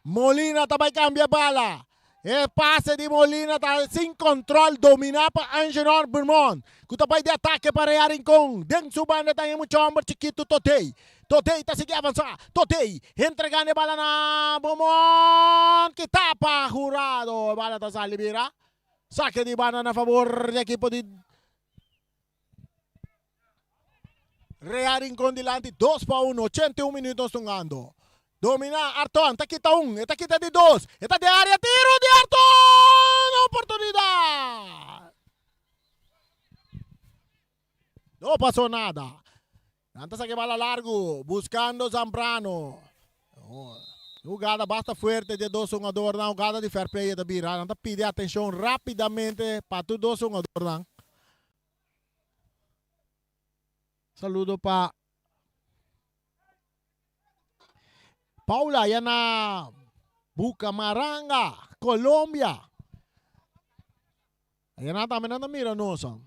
Molina está vai cambiar bala. El pase de Molina está sin control. Domina para Angenor Vermont. Que está vai de ataque para Rincón. Dentro su banda está mucho hombre chiquito Totei. Totei está seguindo avançar. Totei entregando bala na Beaumont. Que tapa jurado. Bala está sali vira. Saque de bala a favor do equipo de Real Rincón delante. 2-1. 81 minutos jugando. Domina Arton. Está quita está quita de 2. Está de área. Tiro de Arton. Oportunidad. No pasó nada. Antes que bala largo, buscando Zambrano. Jogada basta fuerte de 2 jogadores, na jogada de fair play da Bira. Anta pedir atenção rapidamente para todos 2 jogadores. Saludo para Paula, yan na Bucamaranga, Colômbia. Ayan na tayo na mira noson.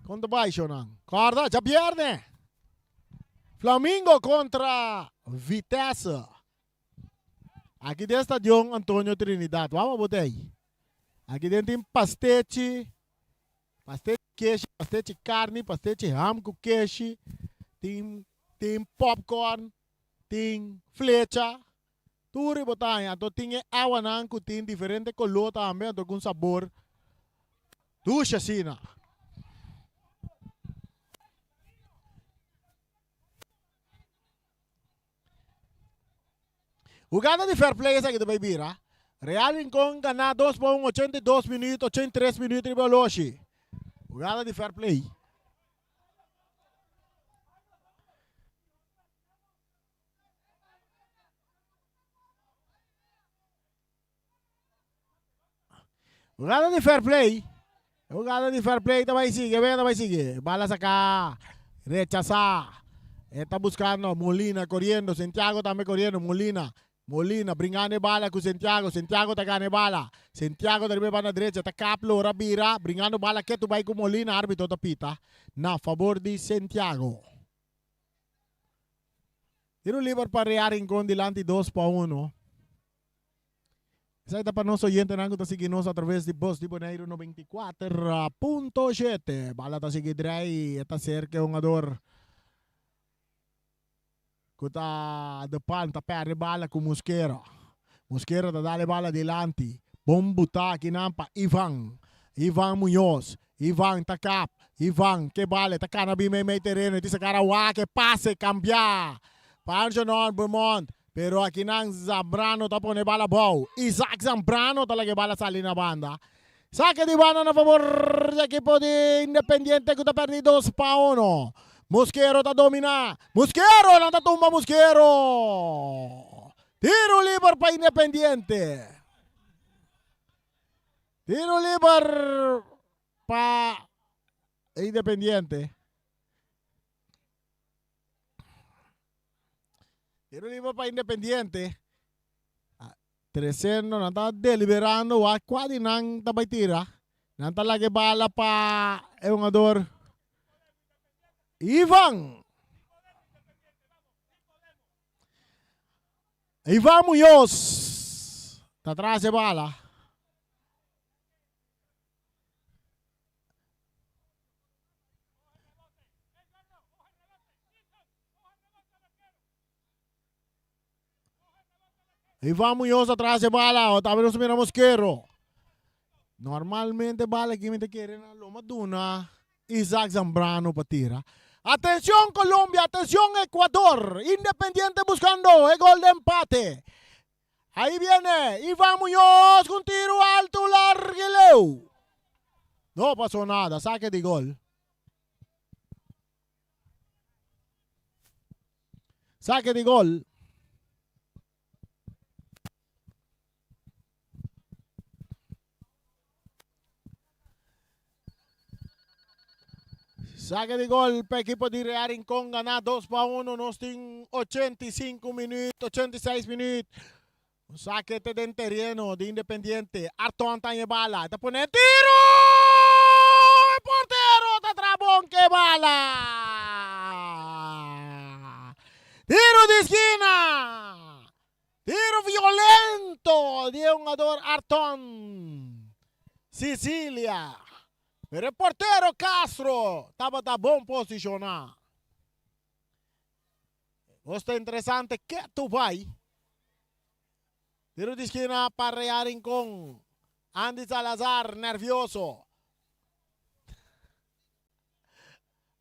Contra baixo na. Corda, já pierde. Flamengo contra Vitesse. Aqui dentro estadio Antônio Trinidad. Vamos botar aí. Aqui dentro tem pastete queijo, pastete carne, pastete ham com queijo. Tem popcorn, tem flecha. Tudo botar aí. Então tem água não, que tem diferente color também, com sabor. Ducha sina. Jogada de fair play essa aqui do Baibira. Real Rincón ganha 2-1, 82 minutos, 83 minutos de veloci. Jogada de fair play. Jogada de fair play. Jogada de fair play também sigue. Bala sacar. Rechazar. Está buscando Molina corriendo. Santiago también corriendo. Molina bringando bala com Santiago. Santiago está ganhando bala. Santiago deve para na direita. Está Caplo, Rabira. Bringando bala que tu vai com Molina. Árbitro da pita. Na favor de Santiago. Tiro livre para Real Rincón delante 2-1. Essa é para nosso oyente que está seguindo nós através de Voz de Bonaire 94.7. Bala está seguindo aí. Está cerca um jogador. Que está depan, está perde bala com Mosquera. Mosquera está dando bala delante. Bom botar aqui nampa Ivan Muñoz. Ivan está cap. Ivan, que bala. Está canabi meio terreno. Esse cara que passe, cambiar. Para Angenor Vermont. Pero aqui não Zambrano está pondo bala boa. Isaac Zambrano está lá que bala sali na banda. Saque de bala na favor do equipo de Independiente que está perdendo 2-1. Mosquero está dominar. Mosquero, não está tumba Mosquero. Tiro livre para Independiente. Tiro livre para Independiente. Tiro libre para Independiente. 300 nanta deliberando wa quasi nang tabay tira. Nanta lagi bala pa jogador Ivan Muñoz. Está atrás de bala. Ivan Muñoz atrás de bala. O también nos mira Mosquero. Normalmente bala que me te quieren a Loma Duna. Isaac Zambrano patira. Atención Colombia, atención Ecuador. Independiente buscando el gol de empate. Ahí viene Ivan Muñoz con tiro alto, larguileo. No pasó nada, saque de gol. Saque de gol. Saque de gol para equipo de Real Rincón, gana 2-1, nos tienen 85 minutos, 86 minutos. Un saque de terreno de Independiente, Arto Antañe bala, está poniendo tiro, el portero está trabón que bala. Tiro de esquina, tiro violento de un jugador Arton Sicilia. Pero el portero Castro estaba bom posicionado. Está interesante que tu vai. Tiro de esquina para Real Rincón. Andy Salazar nervioso.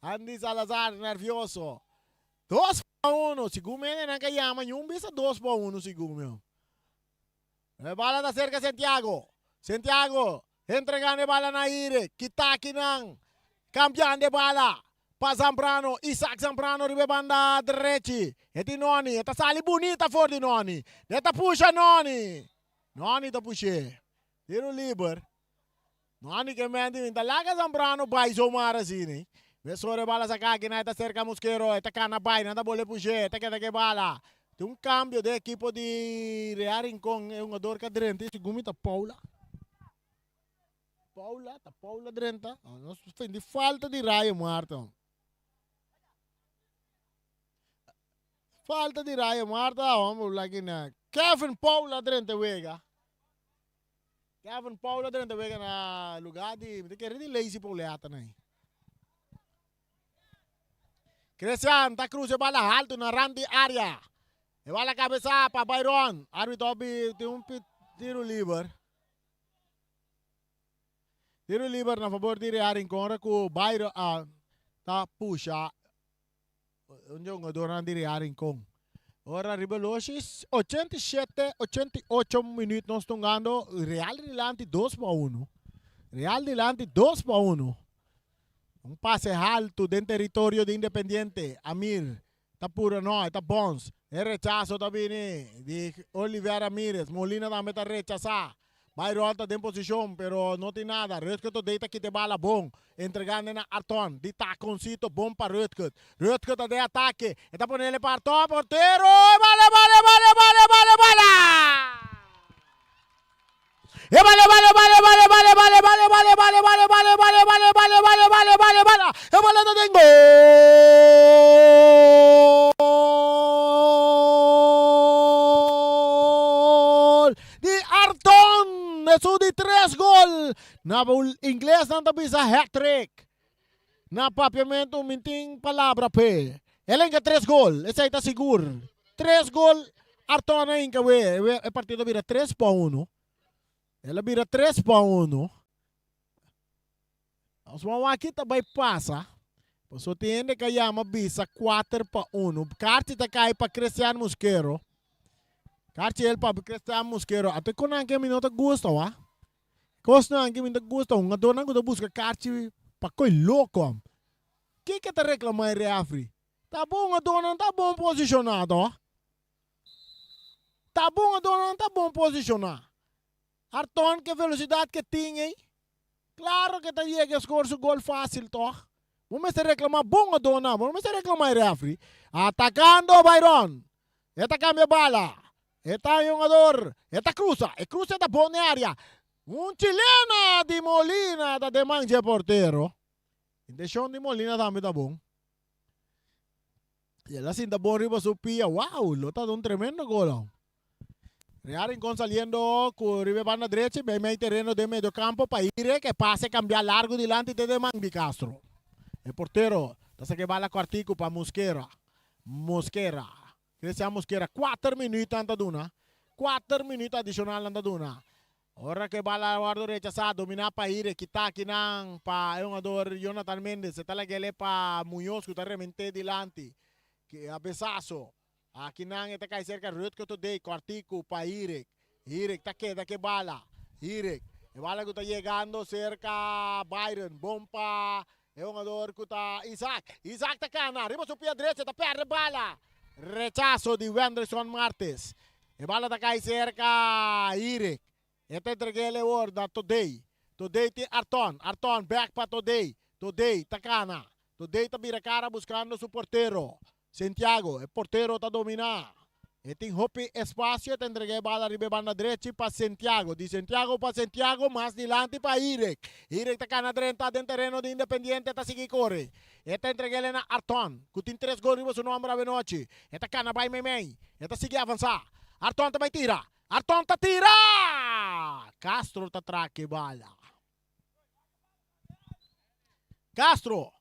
Andy Salazar nervioso. 2-1. Segundo na kayama yung bisa 2-1 segundo. La bala está cerca Santiago. Santiago. Entregando a bala na ire. Kitaki ng cambian de bala. Pa Zambrano. Isaac Zambrano ribe banda diretti. Eti Noni. Eta sali bonita for di Noni. Eta pusha Noni. Noni ta pushe. Tiro liber. Noni que mendi. Talaga Zambrano bay zomara sini. Besore bala sa kaki na eta cerca Mosquero. Eta kana bay. Nata bole pushe. Eta que bala. Tem cambio de equipo de Real Rincón. É jogador cadrente. Esse gumita Paula. Paula Drenta. Nós de falta de raio, Marta. Falta de raio, Marta. Vamos lá na Kevin Paula Drenta Vega. Kevin Paula Drenta Vega na lugar de querer de Lazy Pauleata, né? Cristian, tá cruz bala alto na Randy área. E bala cabeça para Byron. Árbitro tem tiro livre. Tiro liber na favor di Real Rincón ko Byron ta pusha un jogador di Real Rincón. Ora Ribelosis 87-88 minutos nos tongando Real delante 2-1. Real delante 2-1. Un pase alto del territorio de Independiente. Amir ta puro no, ta Bons. El rechazo también de Oliveira Ramírez. Molina también está rechazado. Byron está en posición, pero no tiene nada. Rutgert deita que te bala bom. Entregando na Arton. De taconcito bom para Rutgert. Rutgert de ataque. Está poniendo para Arton. Portero. Vale. E vale da tengo. De Arton. Eso de 3 gol. Na inglês não bisa hat-trick. Na papiamento minting palavra pe. Ele enga 3 gol. Esse aí tá seguro. 3 gol. Arton na inga we. O partido vira 3-1. Ela vira 3-1. Os vamos aqui também passa. Só tem que chama bisa 4-1. Carte tá cai para Cristiano Mosquero. Carte ele para Cristiano Mosquero. Até quando que minuto gosta, wa? Costa que minuto gosta. Um adorno que busca carte para coi louco. Que tá reclamando refri? Tá bom adorno, tá bom posicionado, ó. Tá bom adorno, tá bom posicionado. Arton que velocidade que tinha, hein? Claro que tá chega a score su gol fácil, toh. Vamos reclamar bom adorno, vamos reclamar refri. Atacando Byron. Esta cambia bala. Esta yung ador. Esta cruza. E cruza da buona área. Un chilena di Molina da demanje portero. Hindi siya di Molina dami da bom. Y la cinta bon riba su pia. Wow, lota de un tremendo gol. Real Rincón saliendo con riba banda derecha. Ve meio terreno de medio campo para ir que pase cambiar largo delante de Demandi Castro. El portero. Entonces que va la cuartico para Mosquera. Mosquera. Cristian Mosquera. 4 minutos andaduna. 4 minutos adicional andaduna. Ora que va la guarda derecha sa domina pa ire kita kinang pa yung ador Jonathan Mendez talaga ele pa Muñoz que remente dilante que abesaso kinang ita kay cerca root ko today Quartico pa Irek take que bala Irek e bala ko ta llegando cerca Byron bompa yung ador ko ta Isaac ta kana arriba su pia derecha ta perde bala rechazo de Wenderson Martes e bala ta kay cerca Irek. Esta entreguei ele da Today. Today ti Arton. Arton back para Today. Today Takana. Today ta vira cara buscando su portero. Santiago, el portero ta domina. Este hopi espacio te entreguei bala ribe banda derecha para Santiago. De Santiago para Santiago, más dilante para Irek. Irek ta cana dentro del terreno de Independiente ta sigue corre. Esta entreguei ele na Arton. Kutin 3 gol ribe su nombre a Benochi. Esta cana vai memei. Esta sigue avançar. Arton também tira. Arton ta tira! Castro ta traque bala. Castro.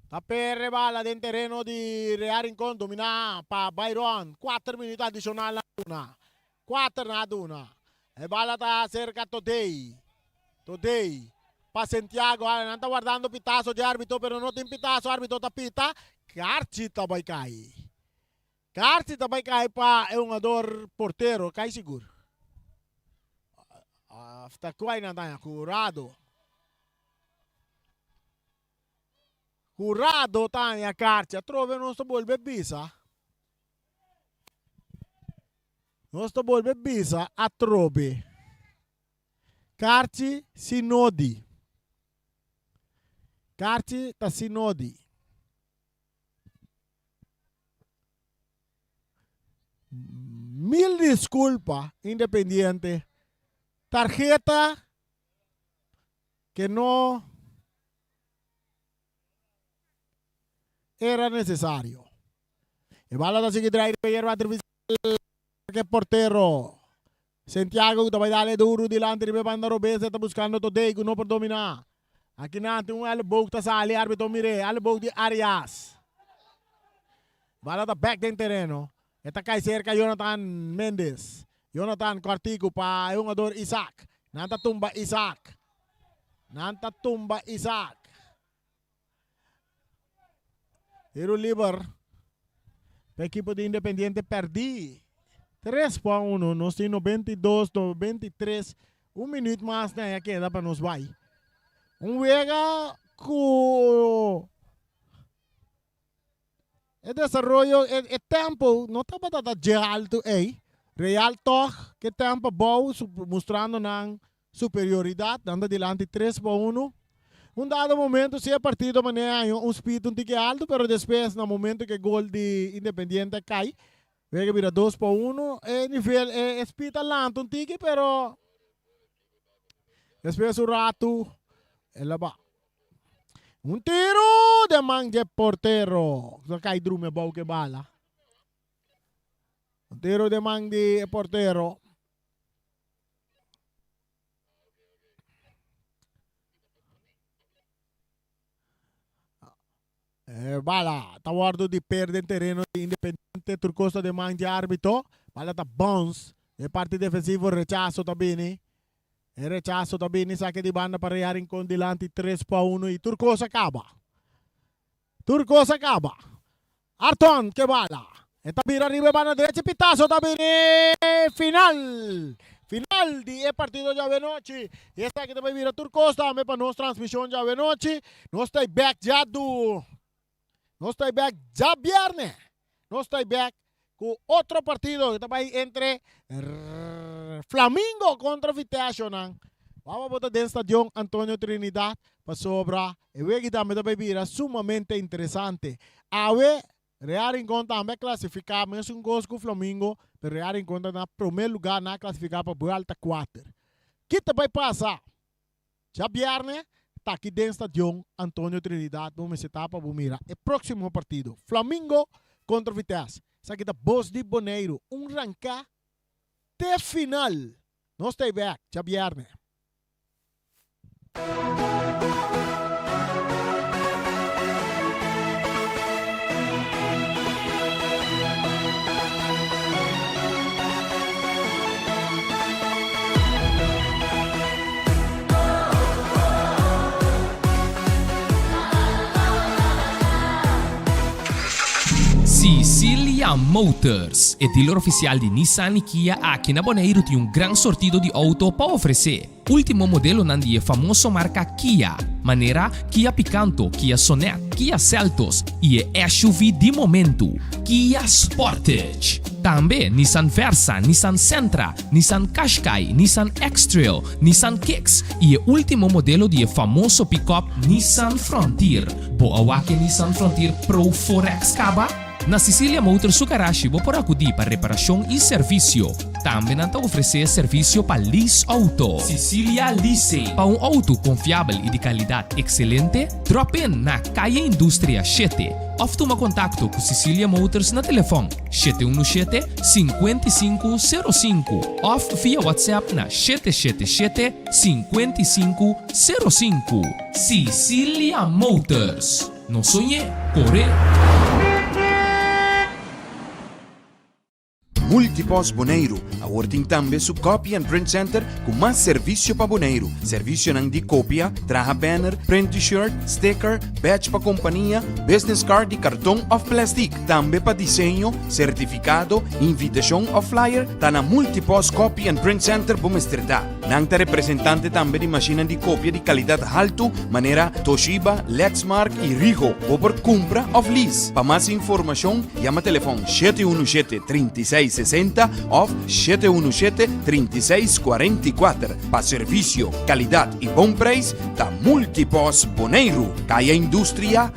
Ta perre bala del terreno di Real Rincón. Domina pa Byron. 4 minutos adicional na una. 4 na una. E bala ta cerca Today. Today. Pa Santiago. Non sta guardando pitazo di arbitro. Pero non tem pitazo. Arbitro ta pita. Carci ta vai cair. Carci também cai para um ador porteiro, cai seguro. Está quase nada curado. Curado tá a Carci, trove non sto bolbe bisa. Non sto bolbe bisa a trove. Carci sinodi. Carci ta sinodi. Mil disculpas, Independiente. Tarjeta que no era necesario. El bala da sigue traer hierba artificial que portero. Santiago te va a darle duro delante de banda Robesa está buscando Today no por dominar. Aquí nante un elbow está sale árbitro mire, elbow de Arias. Bala da back del terreno. Esta cai cerca Jonathan Mendez. Jonathan Quartico pa yung ador Isaac. Nanta tumba Isaac. Nanta tumba Isaac. Pero liber. Pa equipo de Independiente perdi. 3-1. Nos tem 92, 93. Un minuto mais na queda para nos vai. Juega com el desarrollo, el tempo no estaba tan alto, Real toch, que tempo bom, mostrando na superioridade, dando adelante 3-1. Um dado momento, se a partida maneira speed um tique alto, pero depois, no momento que o gol de Independiente cai, vega vira 2-1, nível speed lento um tique, pero depois o rato, ela vai. Un tiro de Mange portero. So kay drume bau que bala. Un tiro de Mange portero. Bala. Tawardo di perde el terreno de Independiente. Turcosta de Mange árbitro. Bala ta bounce. E parte defensivo rechazo tabini. E rechazo tabini saque di banda para Real Rincón delante 3-1 e Turcosa acaba. Turcosa acaba. Arton que bala. Esta vira arriba mano derecha pitazo tabini. Final. Final di partido de avenoche. E esta aqui também vira Turcosa também para nossa transmissão de avenoche. Nós está back já do. Nós está back já viernes. Nós está back com outro partido que também entre Flamingo contra Vitesse. Vamos botar dentro do estádio Antonio Trinidad para sobra. E o que também vai vir sumamente interessante. Awe Real Rincón também classificar, mesmo gols com o Flamengo, pero Real Rincón está no primeiro lugar na classificar para volta 4. Que vai passar? Já viernes, está aqui dentro do estádio Antônio Trinidad, vamos estar para mirar o próximo partido. Flamengo contra Vitesse. Isso aqui da Boss de Boneiro, rancar até final. Não stay back, já viernes. Sicilia Motors, o dealer oficial de Nissan e Kia aqui na Bonaire tem gran sortido de auto para oferecer. Último modelo nandi famoso marca Kia, maneira Kia Picanto, Kia Sonet, Kia Seltos e SUV de momento, Kia Sportage. Também Nissan Versa, Nissan Sentra, Nissan Qashqai, Nissan X-Trail, Nissan Kicks e o último modelo de famoso pickup Nissan Frontier. Boa que Nissan Frontier Pro 4X Kaba? Na Sicilia Motors Sukarashi vou por acudir para reparação e serviço. Também não oferecer serviço para lease auto. Sicilia Lease. Para um auto confiável e de qualidade excelente, drop in na Calle Indústria 7. Ou toma contato com Sicilia Motors na telefone 717-5505 ou via WhatsApp na 777-5505. Sicilia Motors. Não sonhe, corre! Multipos Boneiro, awarding também su Copy and Print Center com mais serviço para Boneiro. Serviço nang de cópia, traha banner, print t-shirt, sticker, badge para companhia, business card e cartão of plastic. Também para desenho, certificado, invitação ou flyer, tá na Multipos Copy and Print Center Bumesterdá. Nang ta representante também de máquina de cópia de qualidade alto, maneira Toshiba, Lexmark e Ricoh, ou por compra ou lease. Para mais informação, chama telefone 717-3660 ou 717-3644. Para serviço, qualidade e bom preço, da Multipos Boneiro. Caia Indústria